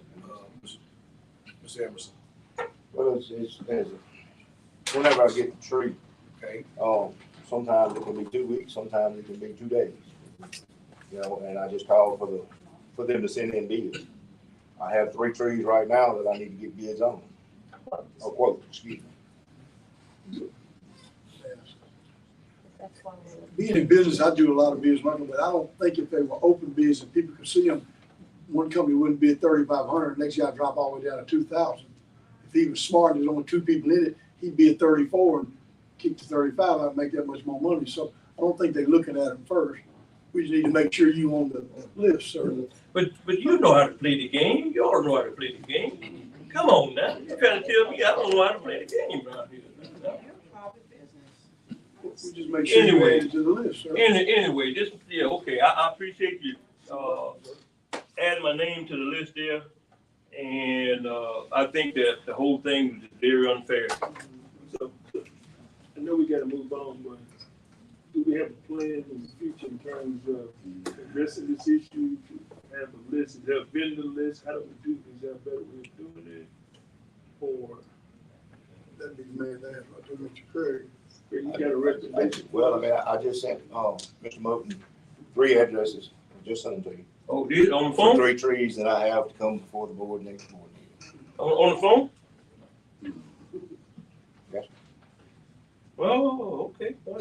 Mr. Emerson? Well, it's whenever I get the tree, okay, sometimes it can be 2 weeks, sometimes it can be 2 days. You know, and I just call for them to send in bids. I have 3 trees right now that I need to get bids on. Or quote, excuse me. Being in business, I do a lot of business, but I don't think if they were open bids and people could see them, one company wouldn't bid 3,500, next year I drop all the way down to 2,000. If he was smart, there's only 2 people in it, he'd bid 34 and keep the 35, I'd make that much more money. So I don't think they're looking at them first. We just need to make sure you on the list, sir. But you know how to play the game. You all know how to play the game. Come on now. You're trying to tell me I don't know how to play the game around here. We just make sure you add it to the list, sir. Anyway, okay. I appreciate you adding my name to the list there. And I think that the whole thing was very unfair. So I know we gotta move on, but do we have a plan in the future in terms of addressing this issue? To have a list, is there a vendor list? How do we do this? Is there a better way of doing it? Or That'd be the man there, I do Mr. Craig. you got a recommendation? Well, I mean, I just sent Mr. Moten 3 addresses, just sent them to you. Oh, did on the phone? 3 trees that I have to come before the board next board meeting. On the phone? Yes. Oh, okay. Well,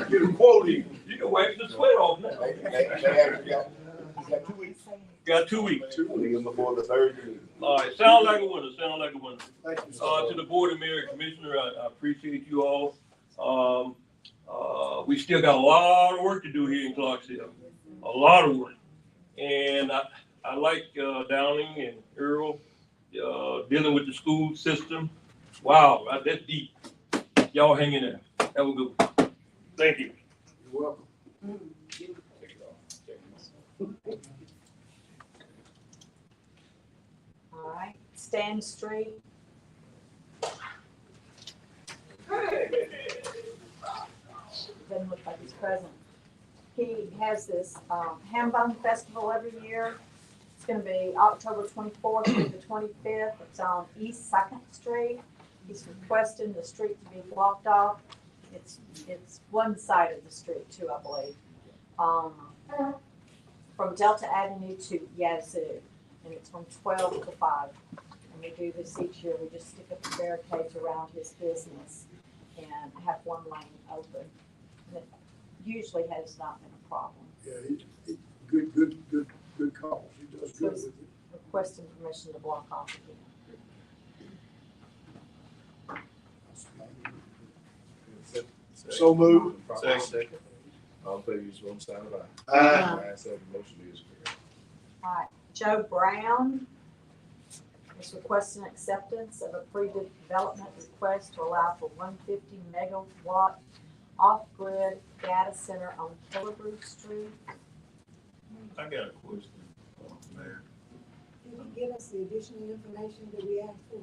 Get a quote in. You can wipe the sweat off now. They got 2 weeks. Got 2 weeks. Leave before the 3rd meeting. All right, sound like a winner. Thank you. To the board and mayor and commissioner, I appreciate you all. We still got a lot of work to do here in Clarksville, a lot of work. And I like Downing and Earl dealing with the school system. Wow, that's deep. Y'all hang in there. Have a good one. Thank you. You're welcome. All right, Stan Street, doesn't look like he's present. He has this, Ham Bone Festival every year. It's gonna be October 24th through the 25th. It's on East Second Street. He's requesting the street to be blocked off. It's one side of the street too, I believe. From Delta Avenue to Yazoo, and it's from 12 to 5. And we do this each year. We just stick up the barricades around his business and have one lane open. And it usually has not been a problem. Yeah, good cause. He does good with it. Requesting permission to block off again. So moved. Second. All in favor, use one sign of aye. Aye. Ayes have it, motion is carried. All right, Joe Brown is requesting acceptance of a pre-development request to allow for 150 megawatt off-grid data center on Killebrew Street. I got a question, Mayor. Can you give us the additional information that we asked for?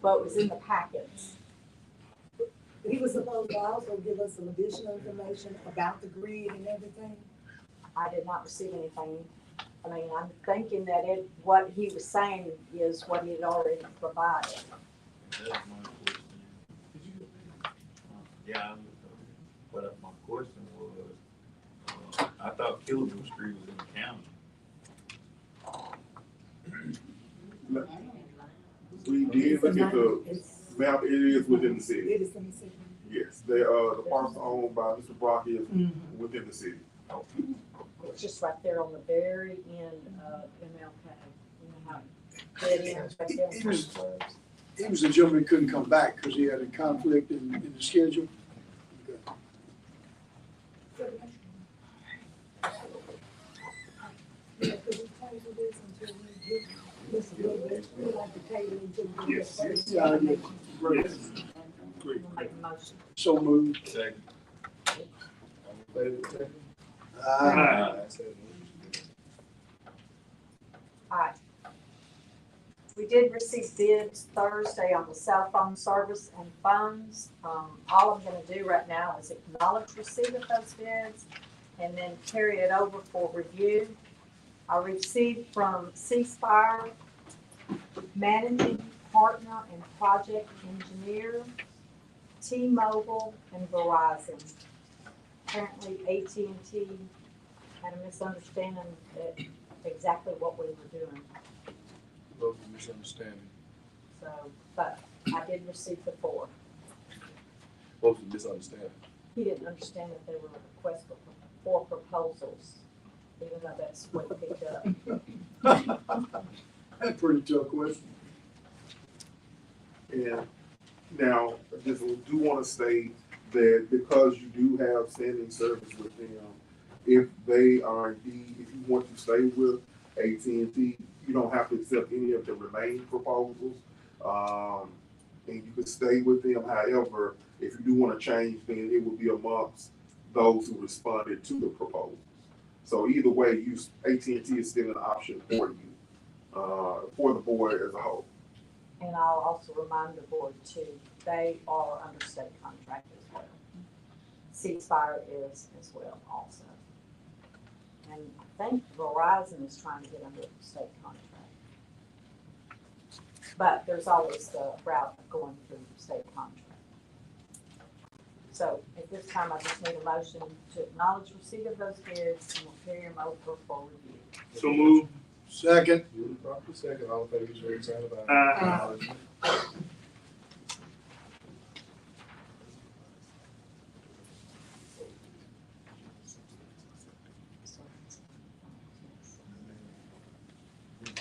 Well, it was in the packets. He was supposed to also give us some additional information about the grid and everything. I did not receive anything. I mean, I'm thinking that what he was saying is what he had already provided. That's my question. Yeah, but my question was, I thought Killebrew Street was in the county. We did look at the map, it is within the city. It is in the city. Yes, the parcel owned by Mr. Brock is within the city. It's just right there on the very end of MLK. You know how dead ends right there. He was a gentleman who couldn't come back because he had a conflict in the schedule. Yeah, could we table this until we get this a little bit, we like to table until we get Yes. first. Yeah, I get it. Great. Make a motion. So moved. Second. All in favor, second? Aye. Ayes have it, motion is carried. All right. We did receive bids Thursday on the cell phone service and phones. All I'm gonna do right now is acknowledge receipt of those bids and then carry it over for review. I received from C-Spire, managing partner and project engineer, T-Mobile, and Verizon. Apparently AT&T had a misunderstanding that exactly what we were doing. Both of misunderstanding. So, but I did receive the 4. Both of misunderstanding. He didn't understand that there were requests for 4 proposals, even though that's what he picked up. That's a pretty tough question. And now, I just do want to state that because you do have standing service with them, if they are indeed, if you want to stay with AT&T, you don't have to accept any of the remaining proposals. And you can stay with them. However, if you do want to change, then it will be amongst those who responded to the proposals. So either way, AT&T is still an option for you, for the board as a whole. And I'll also remind the board too, they are under state contract as well. C-Spire is as well also. And I think Verizon is trying to get under the state contract. But there's always the route of going through the state contract. So at this time, I just need a motion to acknowledge receipt of those bids and we'll carry them over for review. So move. Second. Duly properly second, all in favor, use one sign of aye. Aye.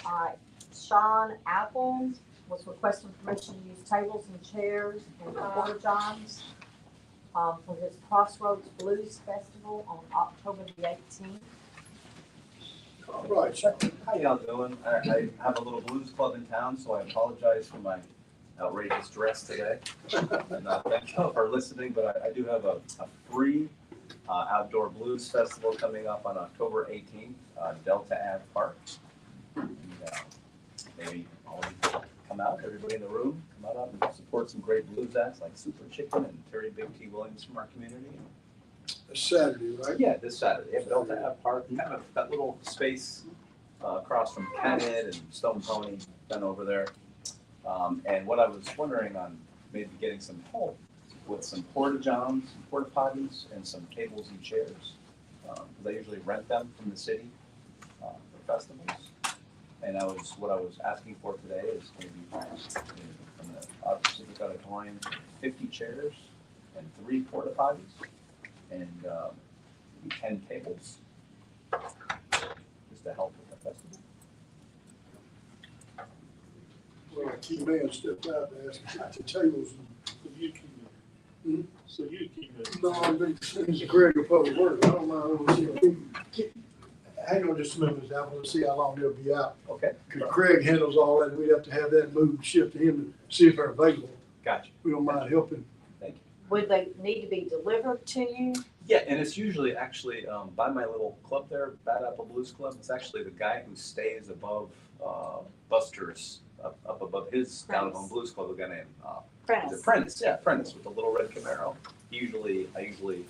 All right, Sean Apple was requesting permission to use tables and chairs and porta johns for his Crossroads Blues Festival on October the 18th. All right, second. How y'all doing? I have a little blues club in town, so I apologize for my outrageous dress today. And thank you for listening, but I do have a free outdoor blues festival coming up on October 18th, Delta Ave Park. And, maybe all come out, everybody in the room, come out and support some great blues acts like Super Chicken and Terry Big T. Williams from our community. Saturday, right? Yeah, this Saturday, at Delta Ave Park, kind of that little space across from Kennett and Stone Pony, been over there. And what I was wondering on maybe getting some help with some porta-johns, some porta potties, and some tables and chairs. Because I usually rent them from the city for festivals. And what I was asking for today is maybe from the Pacific Auditorium, 50 chairs and 3 porta potties and maybe 10 tables, just to help with the festival. Well, a key man stepped out and asked the tables. So you keep Hmm? it. So you keep it. No, it's Greg of Public Works. I don't mind. Hang on just a minute, Mr. Apple, let's see how long they'll be out. Okay. Because Craig handles all that, we'd have to have that moved, shift to him to see if they're available. Gotcha. We don't mind helping. Thank you. Would they need to be delivered to you? Yeah, and it's usually actually by my little club there, Bad Apple Blues Club. It's actually the guy who stays above Buster's, up above his down-home blues club, a guy named Prentice, with the little red Camaro. I usually,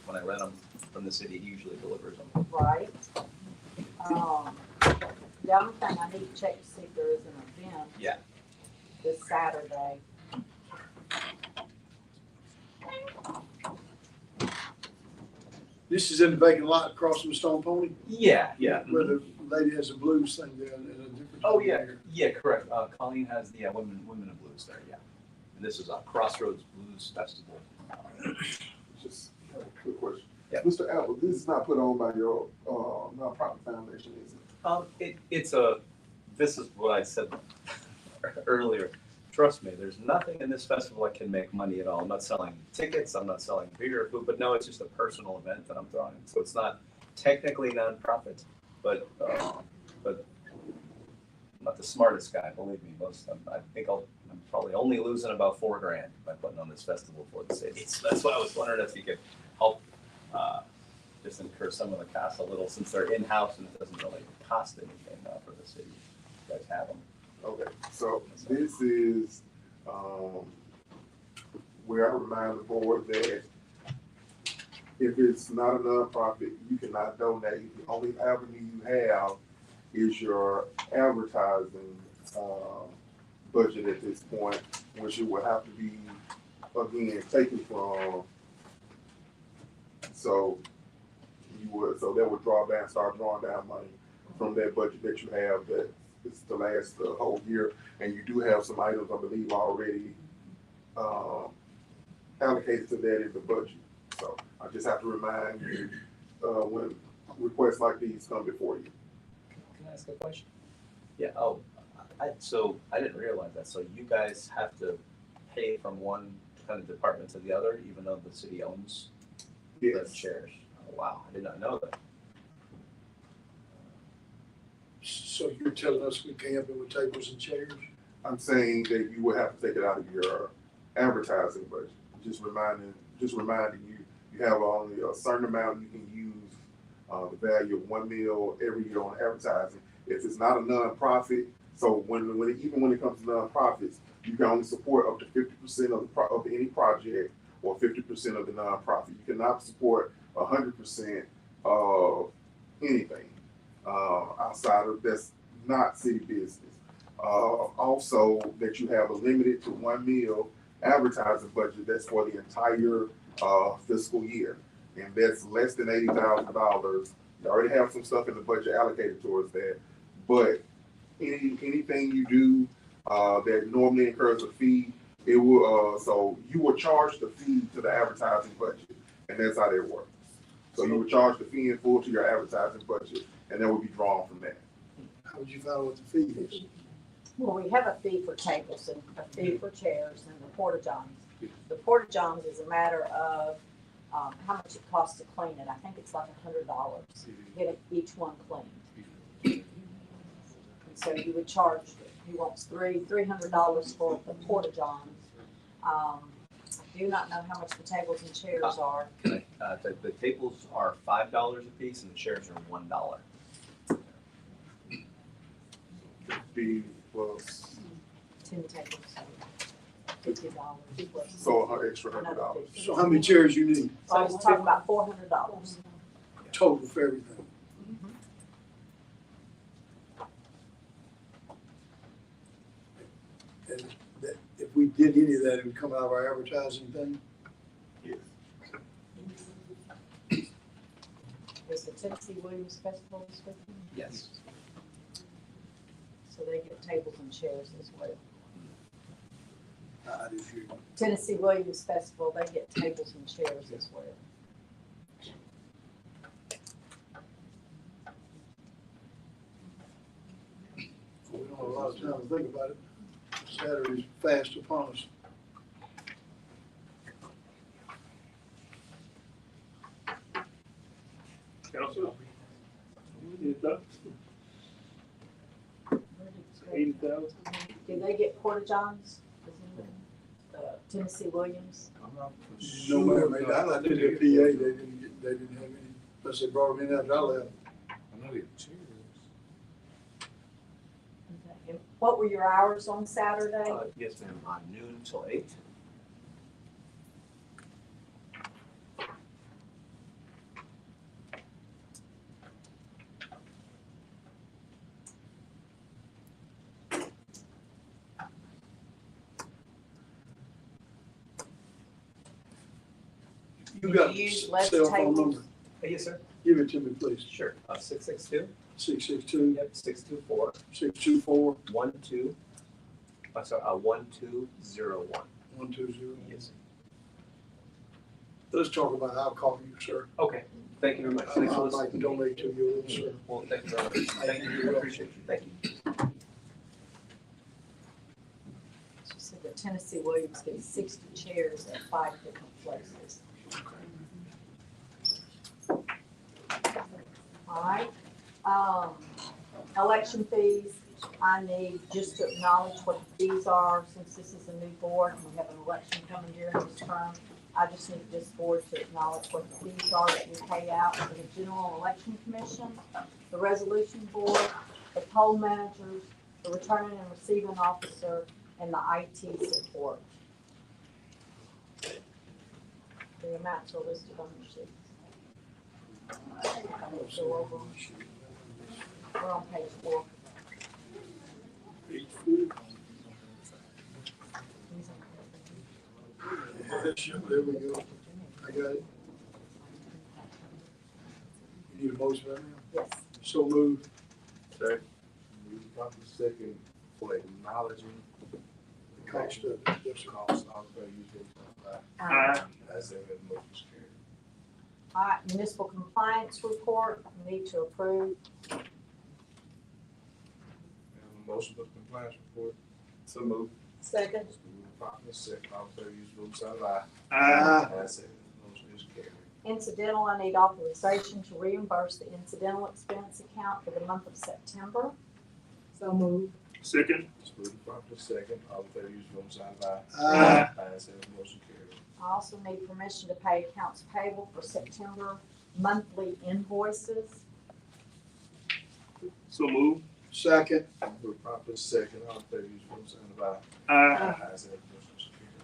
when I rent them from the city, he usually delivers them. Right. The only thing I need to check to see if there is an event. Yeah. This Saturday. This is in the vacant lot across from Stone Pony? Yeah. Where the lady has a blues thing there and a different. Oh, yeah, correct. Colleen has the Women of Blues there, yeah. And this is a Crossroads Blues Festival. Just a quick question. Yeah. Mr. Apple, this is not put on by your nonprofit foundation, is it? This is what I said earlier. Trust me, there's nothing in this festival that can make money at all. I'm not selling tickets, I'm not selling beer or food, but no, it's just a personal event that I'm throwing. So it's not technically nonprofit, but I'm not the smartest guy, believe me. I think I'm probably only losing about $4,000 by putting on this festival for the city. So that's why I was wondering if you could help just incur some of the costs a little, since they're in-house and it doesn't really cost anything for the city. You guys have them. Okay, so this is, where I remind the board that if it's not a nonprofit, you cannot donate. The only avenue you have is your advertising, budget at this point, which it will have to be, again, taken from. So that would start drawing down money from that budget that you have that is to last the whole year. And you do have some items, I believe, already allocated to that in the budget. So I just have to remind you when requests like these come before you. Can I ask a question? Yeah, so I didn't realize that. So you guys have to pay from one kind of department to the other, even though the city owns the chairs? Oh, wow, I did not know that. So you're telling us we can't have it with tables and chairs? I'm saying that you would have to take it out of your advertising budget. Just reminding you, you have only a certain amount you can use, the value of $1 million every year on advertising. If it's not a nonprofit, so when it comes to nonprofits, you can only support up to 50% of any project or 50% of the nonprofit. You cannot support 100% of anything outside of that's not city business. Also, that you have a limited to $1 million advertising budget that's for the entire fiscal year, and that's less than $80,000. You already have some stuff in the budget allocated towards that, but anything you do that normally incurs a fee, it will. So you will charge the fee to the advertising budget, and that's how that works. So you would charge the fee in full to your advertising budget, and that would be drawn from that. How would you find out what the fee is? Well, we have a fee for tables and a fee for chairs and the porta-johns. The porta-johns is a matter of how much it costs to clean it. I think it's like $100 to get each one cleaned. And so you would charge, he wants $300 for the porta-johns. I do not know how much the tables and chairs are. The tables are $5 a piece and the chairs are $1. 50 plus 10 tables. $50. So her extra $100. So how many chairs you need So I was talking about $400. total for everything? And that, if we did any of that, it would come out of our advertising thing? Is the Tennessee Williams Festival this weekend? Yes. So they get tables and chairs as well. I didn't hear you. Tennessee Williams Festival, they get tables and chairs as well. We don't have a lot of time to think about it. Saturday's fast upon us. Council? Any thoughts? 80,000? Do they get Porta Johns? Tennessee Williams? No, ma'am, I did the PA, they didn't have any, unless they brought them in after I left. And what were your hours on Saturday? Yes, ma'am, noon till 8. You got You use a less cell phone tables? number? Yes, sir. Give it to me, please. Sure. 662. 662. Yep, 624. 624. 1201. 120. Yes. Let's talk about, I'll call you, sir. Okay, thank you very much. Thanks for I'd like to listening. donate to you, sir. Well, thank you very much. Thank you, I appreciate you, thank you. She said that Tennessee Williams gets 60 chairs at 5 different places. All right, election fees, I need just to acknowledge what the fees are, since this is a new board, and we have an election coming during this term. I just need this board to acknowledge what the fees are that we pay out to the General Election Commission, the Resolution Board, the poll managers, the returning and receiving officer, and the IT support. The amounts are listed on your sheet. Go over them. We're on page 4. Page 4. There we go. I got it. You need a motion right now? Yes. So moved. Second. Move properly second for acknowledging The cost of it. Yes, sir. cost of the usual. Aye. As in the motion carried. All right, municipal compliance report, we need to approve. Motion for compliance report. So moved. Second. Move properly second, all in favor, use the voting sign of aye. Aye. Ayes have it, motion is carried. Incidental, I need authorization to reimburse the incidental expense account for the month of September. So moved. Second? Move properly second, all in favor, use the voting sign of aye. Aye. Ayes have it, motion carried. I also need permission to pay accounts payable for September monthly invoices. So move. Second. Move properly second, all in favor, use the voting sign of aye. Aye. Ayes have it, motion is carried.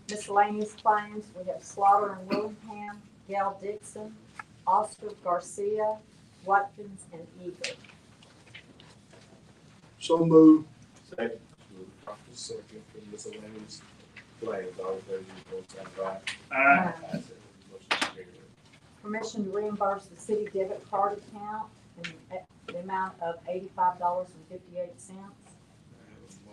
Miscellaneous claims, we have Slaughter and Willingham, Gail Dixon, Oscar Garcia, Watkins, and Eager. So moved. Second. Move properly second for miscellaneous claims, all in favor, use the voting sign of aye. Aye. Ayes have it, motion is carried. Permission to reimburse the city debit card account in the amount of $85.58. I have a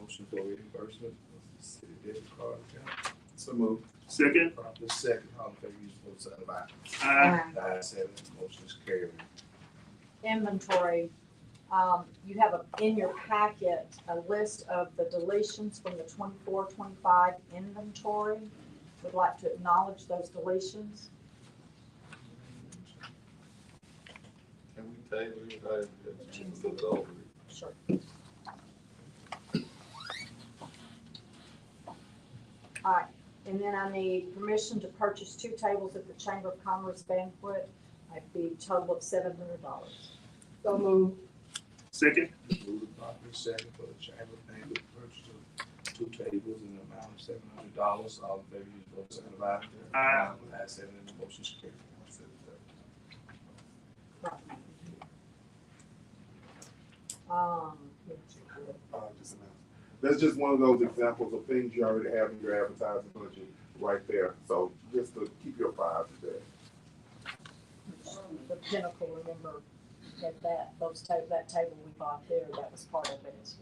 motion for reimbursement of the city debit card account. So moved. Second? Properly second, all in favor, use the voting sign of aye. Aye. Ayes have it, motion is carried. Inventory, you have in your packet a list of the deletions from the 24-25 inventory. Would like to acknowledge those deletions. Can we table it, look over it? Sure. All right, and then I need permission to purchase 2 tables at the Chamber of Commerce banquet. I'd be a total of $700. So moved. Second. Move the property second for the chamber payment the purchase of 2 tables in the amount of $700. All in favor, use your vote, sign of aye. Aye. Ayes have it, and the motion is carried. Just a minute. That's just one of those examples of things you already have in your advertising budget right there. So just to keep your files there. The Pinnacle, remember, had that table we bought there, that was part of it as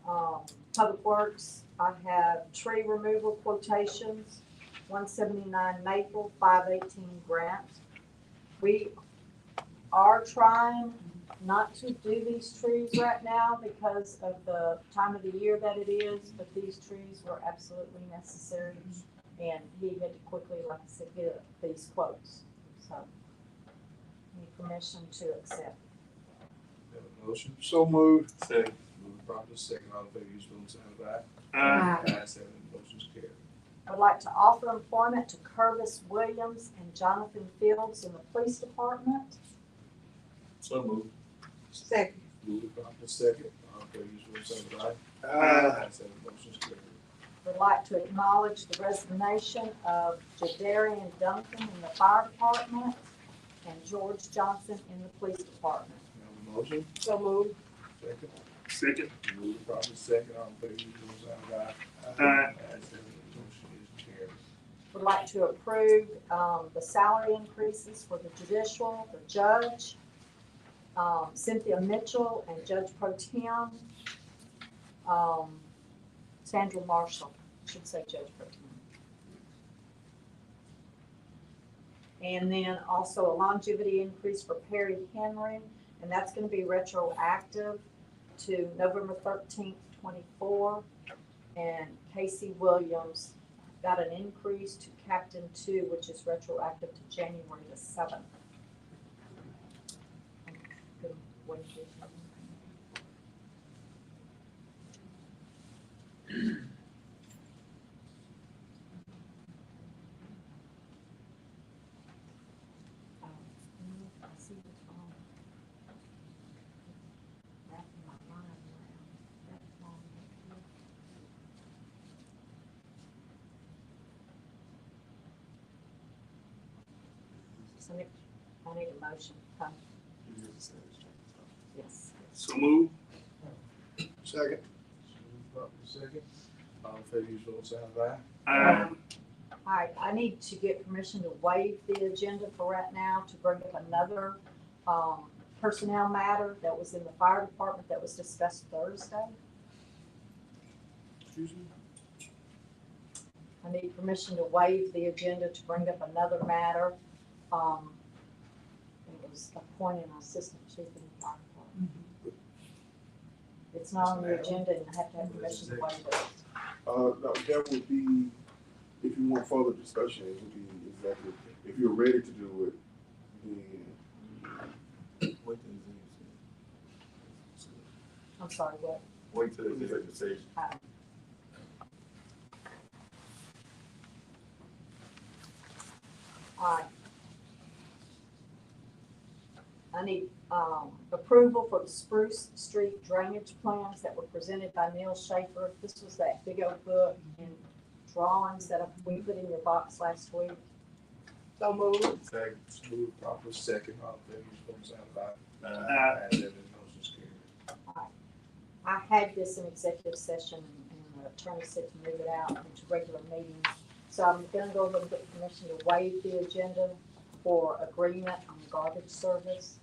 well. Public Works, I have tree removal quotations, 179 Maple, 518 Grant. We are trying not to do these trees right now because of the time of the year that it is, but these trees were absolutely necessary. And he had to quickly, like I said, get these quotes. So, need permission to accept. Have a motion? So moved. Second. Move the property second. All in favor, use your vote, sign of aye. Aye. Ayes have it, and the motion is carried. I would like to offer employment to Curtis Williams and Jonathan Fields in the police department. So moved. Second. Move the property second. All in favor, use your vote, sign of aye. Aye. Ayes have it, the motion is carried. Would like to acknowledge the resignation of Jadarian Duncan in the fire department and George Johnson in the police department. Have a motion? So moved. Second. Second. Move the property second. All in favor, use your vote, sign of aye. Aye. Ayes have it, the motion is carried. Would like to approve the salary increases for the judicial, the judge, Cynthia Mitchell, and Judge Pro Tem, Sandra Marshall, I should say Judge Pro Tem. And then also a longevity increase for Perry Henry, and that's gonna be retroactive to November 13th, 24. And Casey Williams got an increase to Captain 2, which is retroactive to January the 7th. Good wages. I see what's wrong. Wrapping my mind around that long. So I need a motion, huh? Yes. So move. Second. Move the property second. All in favor, use your vote, sign of aye. Aye. All right, I need to get permission to waive the agenda for right now to bring up another personnel matter that was in the fire department that was discussed Thursday. Excuse me? I need permission to waive the agenda to bring up another matter. It was appointing an assistant chief in the fire department. It's not on the agenda and I have to have permission to waive it. No, that would be, if you want further discussion, it would be exactly, if you're ready to do it, then Wait till the I'm sorry, what? Wait till the executive session. All right. I need approval for the Spruce Street drainage plans that were presented by Neil Schaefer. This was that big old book and drawings that we put in your box last week. So moved. Second. Move the property second. All in favor, use your vote, sign of aye. Aye. Ayes have it, the motion is carried. I had this in executive session and the attorney said to move it out into regular meetings. So I'm gonna go ahead and get permission to waive the agenda for agreement on garbage service.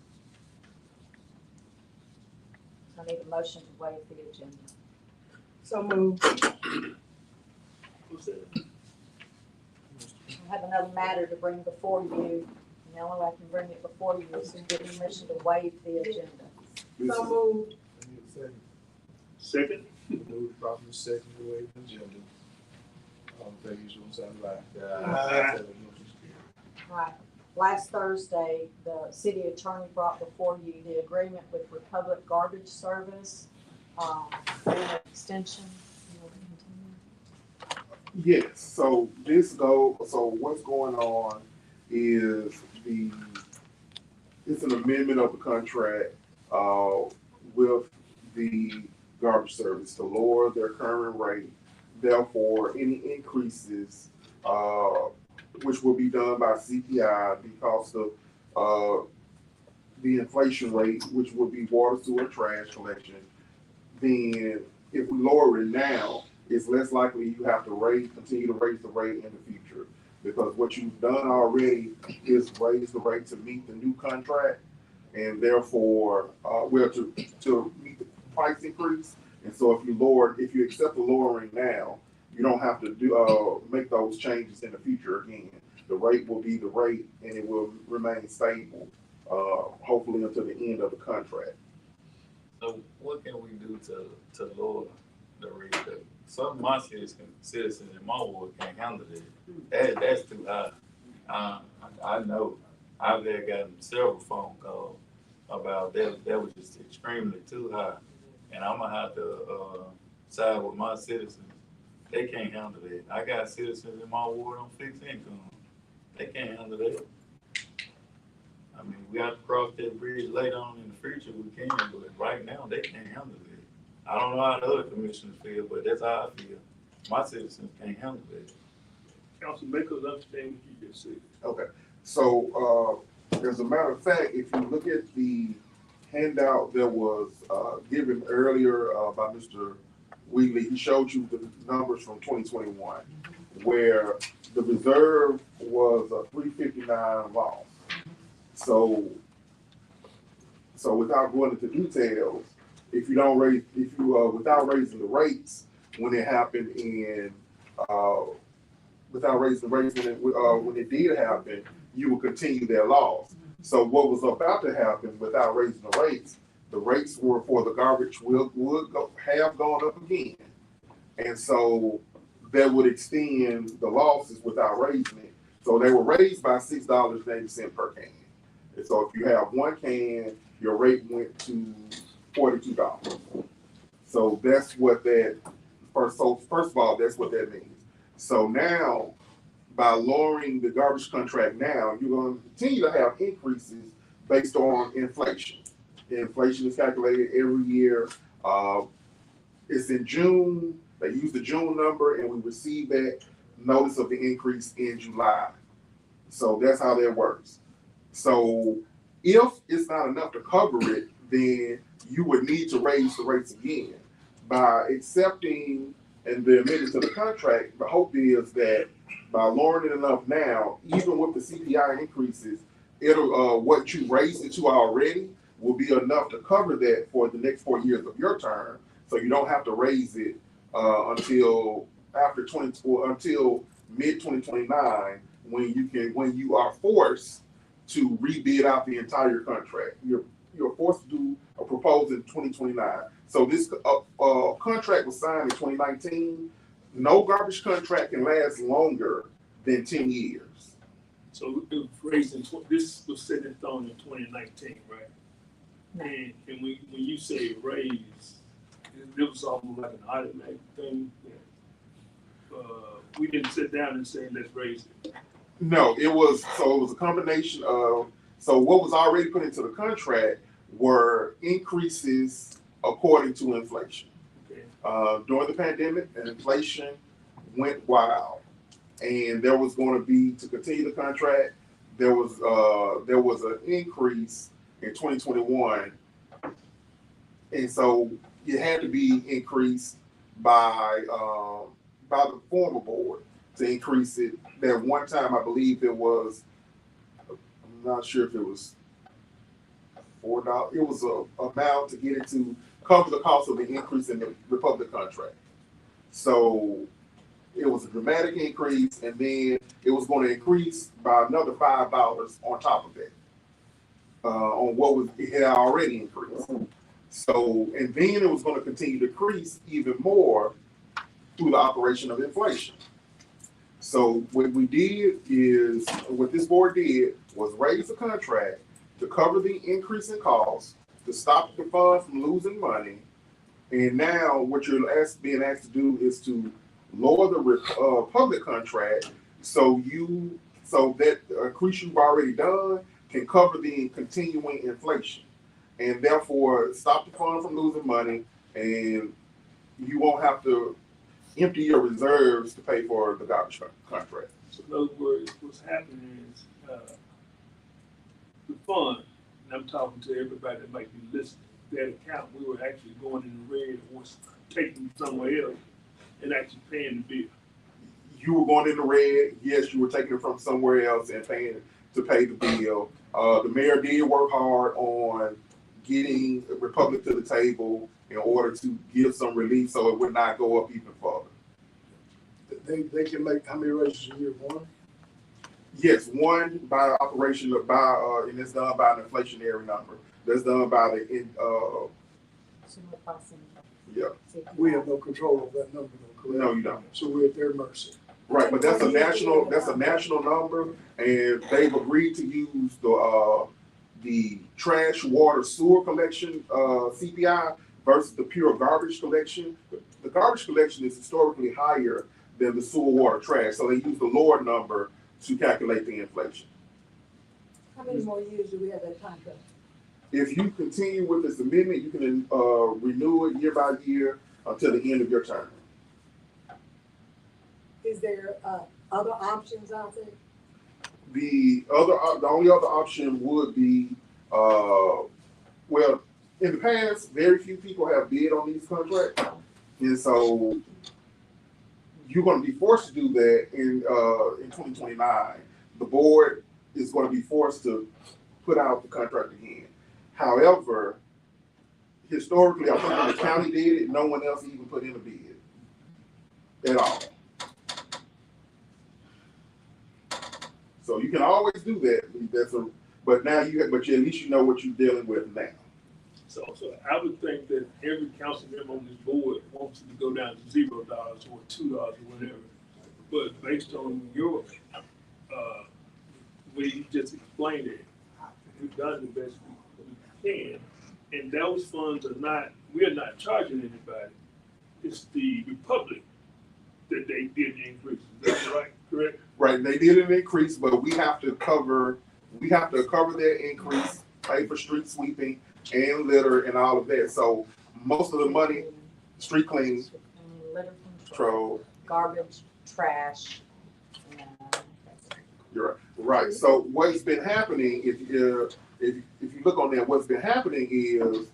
I need a motion to waive the agenda. So moved. Who's that? I have another matter to bring before you, and the only way I can bring it before you is to get permission to waive the agenda. So moved. I need a second. Second. Move the property second to waive the agenda. All in favor, use your vote, sign of aye. Aye. Ayes have it, the motion is carried. Right. Last Thursday, the city attorney brought before you the agreement with Republic Garbage Service, for an extension. You want to continue? yes, so so what's going on is it's an amendment of the contract, with the garbage service to lower their current rate. Therefore, any increases, which will be done by CPI because of, the inflation rate, which would be water, sewer, trash collection, then if we lower it now, it's less likely you have to continue to raise the rate in the future. Because what you've done already is raise the rate to meet the new contract, and therefore, to meet the price increase. And so if you accept the lowering now, you don't have to make those changes in the future again. The rate will be the rate, and it will remain stable, hopefully until the end of the contract. So what can we do to lower the rate? Some of my citizens in my ward can't handle it. That's too high. I know I've gotten several phone calls about that was just extremely too high. And I'm gonna have to side with my citizens. They can't handle it. I got citizens in my ward on fixed income. They can't handle that. I mean, we have to cross that bridge later on in the future. We can, but right now they can't handle it. I don't know how the other commissioners feel, but that's how I feel. My citizens can't handle it. Council, make us understand what you just said. Okay, so, as a matter of fact, if you look at the handout that was, given earlier, by Mr. Wheatley, he showed you the numbers from 2021, where the reserve was a 359 loss. So without going into details, without raising the rates when it happened when it did happen, you will continue their loss. So what was about to happen without raising the rates were for the garbage have gone up again. And so that would extend the losses without raising it. So they were raised by $6.80 per can. And so if you have one can, your rate went to $42. So that's what first of all, that's what that means. So now, by lowering the garbage contract now, you're going to continue to have increases based on inflation. The inflation is calculated every year. It's in June. They use the June number, and we receive that notice of the increase in July. So that's how that works. So if it's not enough to cover it, then you would need to raise the rates again. By accepting and the amendment to the contract, the hope is that by lowering it enough now, even with the CPI increases, it'll what you raised it to already will be enough to cover that for the next 4 years of your term. So you don't have to raise it until until mid 2029, when you are forced to rebid out the entire contract. You're forced to do a proposal in 2029. So this contract was signed in 2019. No garbage contract can last longer than 10 years. So it was raised this was set in stone in 2019, right? And when you say raise, it was almost like an automatic thing. We didn't sit down and say, let's raise it. No, it was a combination of, so what was already put into the contract were increases according to inflation. Okay. During the pandemic, inflation went wild, and there was going to be, to continue the contract, there was an increase in 2021, and so it had to be increased by the former board to increase it. That one time, I believe it was, I'm not sure if it was $4. It was a amount to get it to cover the cost of the increase in the Republic contract. So it was a dramatic increase, and then it was going to increase by another $5 on top of that, on what it had already increased. So, and then it was going to continue to decrease even more through the operation of inflation. So what this board did was raise the contract to cover the increase in costs, to stop the fund from losing money. And now what you're being asked to do is to lower the public contract so that increase you've already done can cover the continuing inflation, and therefore stop the fund from losing money, and you won't have to empty your reserves to pay for the garbage contract. So in other words, what's happening is, the fund, and I'm talking to everybody that might be listening, that account, we were actually going in the red or taking somewhere else and actually paying the bill. You were going in the red, yes, you were taking it from somewhere else and paying to pay the bill. The mayor did work hard on getting Republic to the table in order to give some relief so it would not go up even further. They can make how many raises a year? One? Yes, one by operation of and it's done by an inflationary number. That's done by the yeah. We have no control over that number, though, correct? No, you don't. So we're at their mercy. Right, but that's a national number, and they've agreed to use the trash, water, sewer collection CPI versus the pure garbage collection. The garbage collection is historically higher than the sewer, water, trash, so they use the lower number to calculate the inflation. How many more years do we have that contract? If you continue with this amendment, you can renew it year by year until the end of your term. Is there other options out there? The only other option would be, well, in the past, very few people have bid on these contracts, and so you're going to be forced to do that in 2029. The board is going to be forced to put out the contract again. However, historically, I think when the county did it, no one else even put in a bid at all. So you can always do that. But now but at least you know what you're dealing with now. So I would think that every council member on this board wants it to go down to $0 or $2 or whatever. But based on your way you just explained it, we've done the best we can, and those funds we're not charging anybody. It's the Republic that they did the increase. Is that right? Correct? Right, they did an increase, but we have to cover that increase, pay for street sweeping and litter and all of that. So most of the money, street cleaning, Litter control, garbage, trash. You're right. So what's been happening, if you look on that, what's been happening is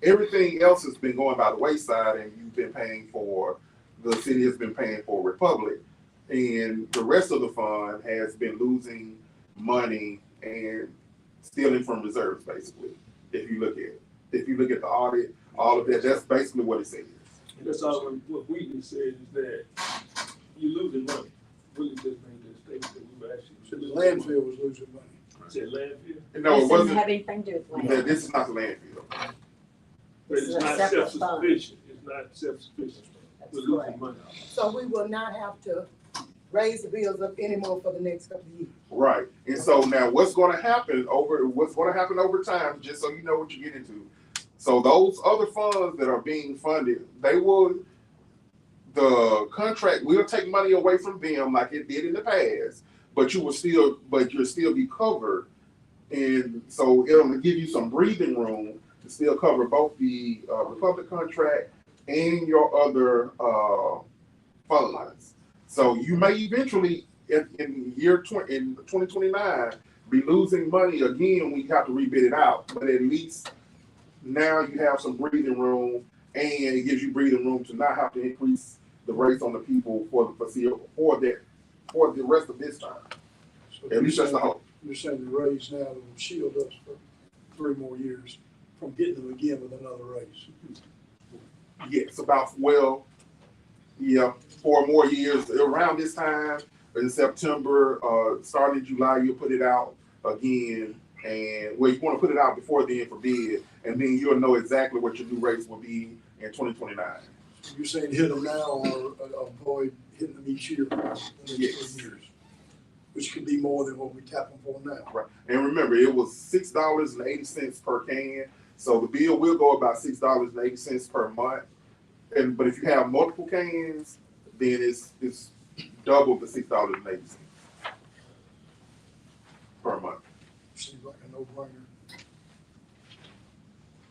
everything else has been going by the wayside, and you've been paying for, the city has been paying for Republic, and the rest of the fund has been losing money and stealing from reserves, basically. If you look at the audit, all of that, that's basically what it says. And that's all what we just said is that you're losing money. Really just made that statement that we were actually. So the landfill was losing money. Said landfill? No, it This wasn't. doesn't have anything to do with land. This is not the landfill. But This it's is a not separate fund. self-sufficient. It's not self-sufficient. That's We're losing correct. money. So we will not have to raise the bills up anymore for the next couple of years. Right. And so now what's going to happen over time, just so you know what you get into. So those other funds that are being funded, the contract will take money away from them like it did in the past, but you'll still be covered. And so it'll give you some breathing room to still cover both the Republic contract and your other funds. So you may eventually in 2029 be losing money again when you have to rebid it out, but at least now you have some breathing room, and it gives you breathing room to not have to increase the rates on the people for the rest of this time. So At least that's the hope. You're saying the raise now will shield us for 3 more years from getting them again with another raise. Yes, 4 more years around this time in September, starting in July, you'll put it out again. And you want to put it out before then for bid, and then you'll know exactly what your new rates will be in 2029. You're saying hit them now or avoid hitting them each year for the next Yes. 3 years, which could be more than what we tap them for now. Right. And remember, it was $6.80 per can. So the bill will go about $6.80 per month. But if you have multiple cans, then it's double the $6.80 per month. seems like a no-brainer.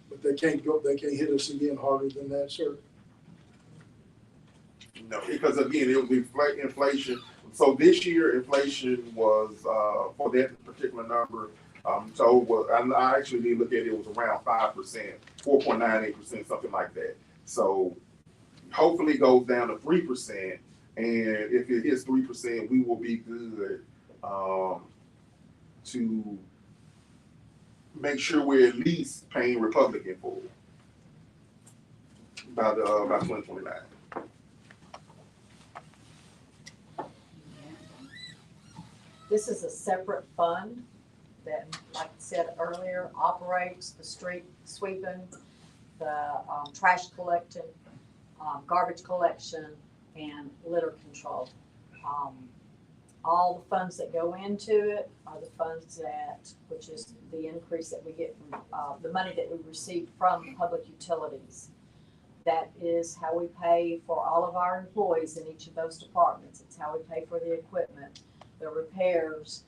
But they can't hit us again harder than that, sir. No, because again, it was inflation. So this year, inflation was, for that particular number, I actually did look at it, it was around 5%, 4.98%, something like that. So hopefully it goes down to 3%. And if it hits 3%, we will be good, to make sure we're at least paying Republican full by 2029. This is a separate fund that, like I said earlier, operates the street sweeping, the trash collecting, garbage collection, and litter control. All the funds that go into it are the funds that, which is the increase that we get from the money that we receive from public utilities. That is how we pay for all of our employees in each of those departments. It's how we pay for the equipment, the repairs,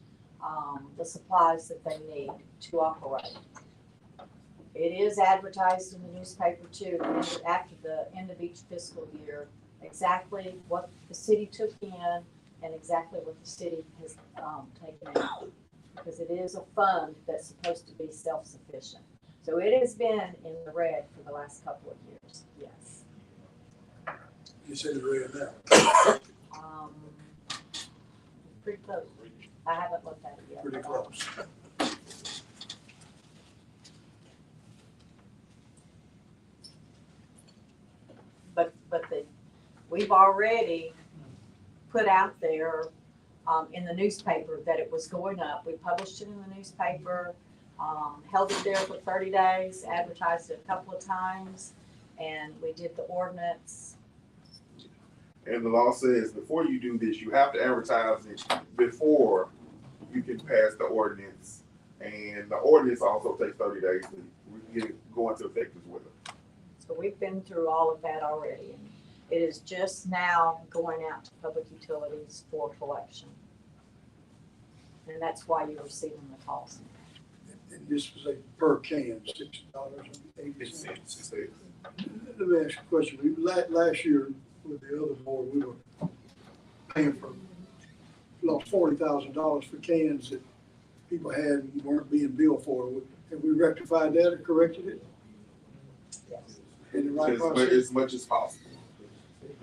the supplies that they need to operate. It is advertised in the newspaper too, after the end of each fiscal year, exactly what the city took in and exactly what the city has taken out. Because it is a fund that's supposed to be self-sufficient. So it has been in the red for the last couple of years, yes. It's in the red now. Pretty close. I haven't looked at it yet. Pretty close. But we've already put out there in the newspaper that it was going up. We published it in the newspaper, held it there for 30 days, advertised it a couple of times, and we did the ordinance. And the law says before you do this, you have to advertise it before you can pass the ordinance. And the ordinance also takes 30 days to get it go into effect as well. So we've been through all of that already. And it is just now going out to public utilities for collection. And that's why you're receiving the calls. And this was a per can, $6.80. Let me ask you a question. Last year with the other board, we were paying for, lost $40,000 for cans that people had and weren't being billed for. Have we rectified that or corrected it? Yes. In the right process? As much as possible.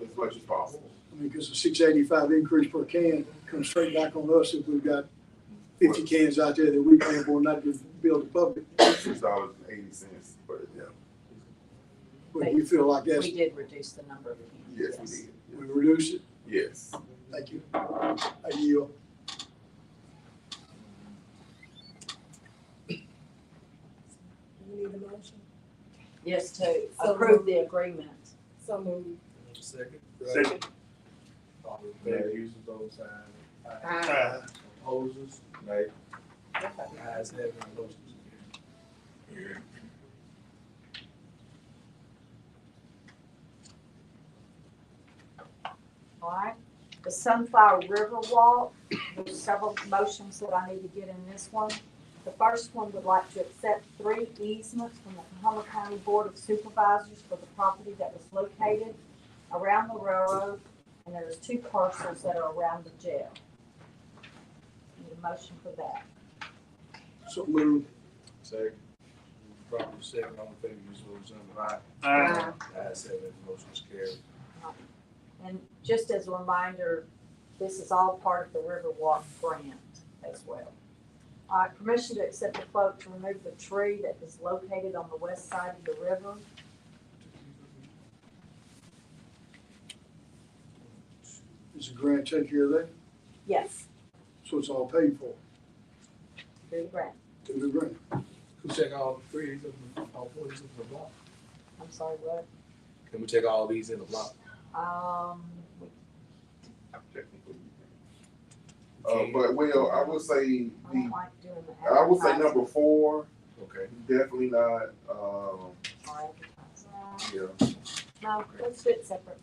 As much as possible. I mean, because the $6.85 increase per can comes straight back on us if we've got 50 cans out there that we pay for, not to bill the public. $6.80, but yeah. But you feel like that's. We did reduce the number of cans. Yes, we did. We reduced it? Yes. Thank you. I yield. You need a motion? Yes, to So approve moved. the agreement. So moved. Second. Second. All in favor, use of those signs. Aye. Opposers, nay. Ayes have it, motion is carried. All right, the Sunflower River Walk, there's several motions that I need to get in this one. The first one would like to accept 3 easements from the Coahoma County Board of Supervisors for the property that was located around the railroad, and there's 2 parcels that are around the jail. Need a motion for that. So moved. Second. Properly second, all in favor, use of those signs. Aye. Ayes have it, motion is carried. And just as a reminder, this is all part of the Riverwalk grant as well. Permission to accept the quote to remove the tree that is located on the west side of the river. Does the grant take care of that? Yes, So it's all paid for through the grant. through the grant? Can we check all 3 of them, all 4 of these in the block? I'm sorry, what? Can we check all these in the block? But well, I would say I don't like doing the I would say advertising. number 4, Okay. definitely not, Or advertising. yeah. No, let's do it separate.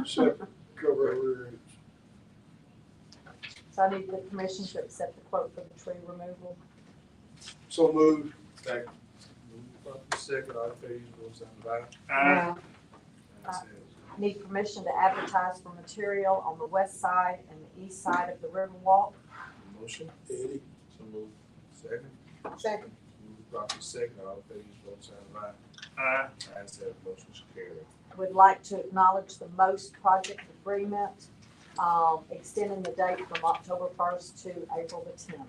Separate, cover everything. So I need the permission to accept the quote for the tree removal. So moved. Second. Moved properly second, all in favor, use your voting sign of Aye. aye. Need permission to advertise for material on the west side and the east side of the Riverwalk. Motion, Eddie. so moved. Second. Second. Moved properly second, all in favor, use your voting sign of aye. Aye. Ayes have it, motion is carried. Would like to acknowledge the MOST project agreement, extending the date from October 1st to April the 10th.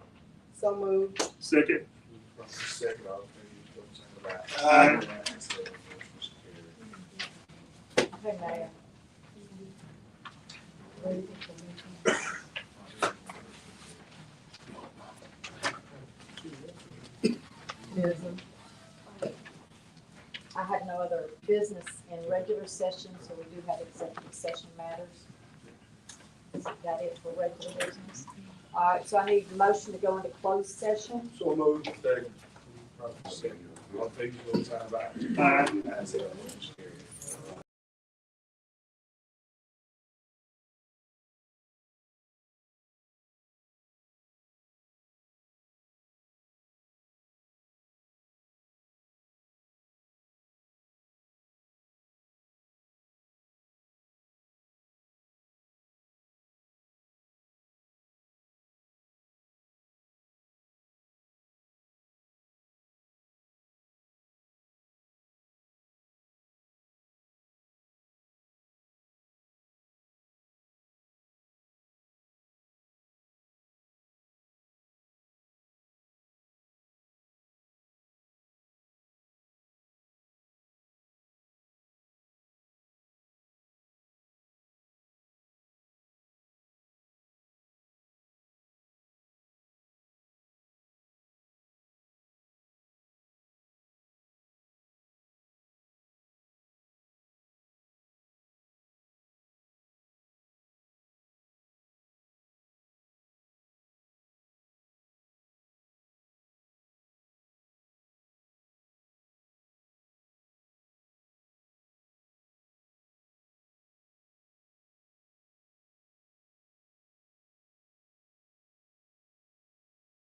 So moved. Second. Moved properly second, all in favor, use your voting sign of aye. Aye. Ayes have it, motion is carried. Okay, Mayor. I have no other business in regular session, so we do have executive session matters. Is that it for regular business? All right, so I need a motion to go into closed session. So moved. Second. Moved properly second, all in favor, use your voting sign of aye. Aye. Ayes have it, motion is carried.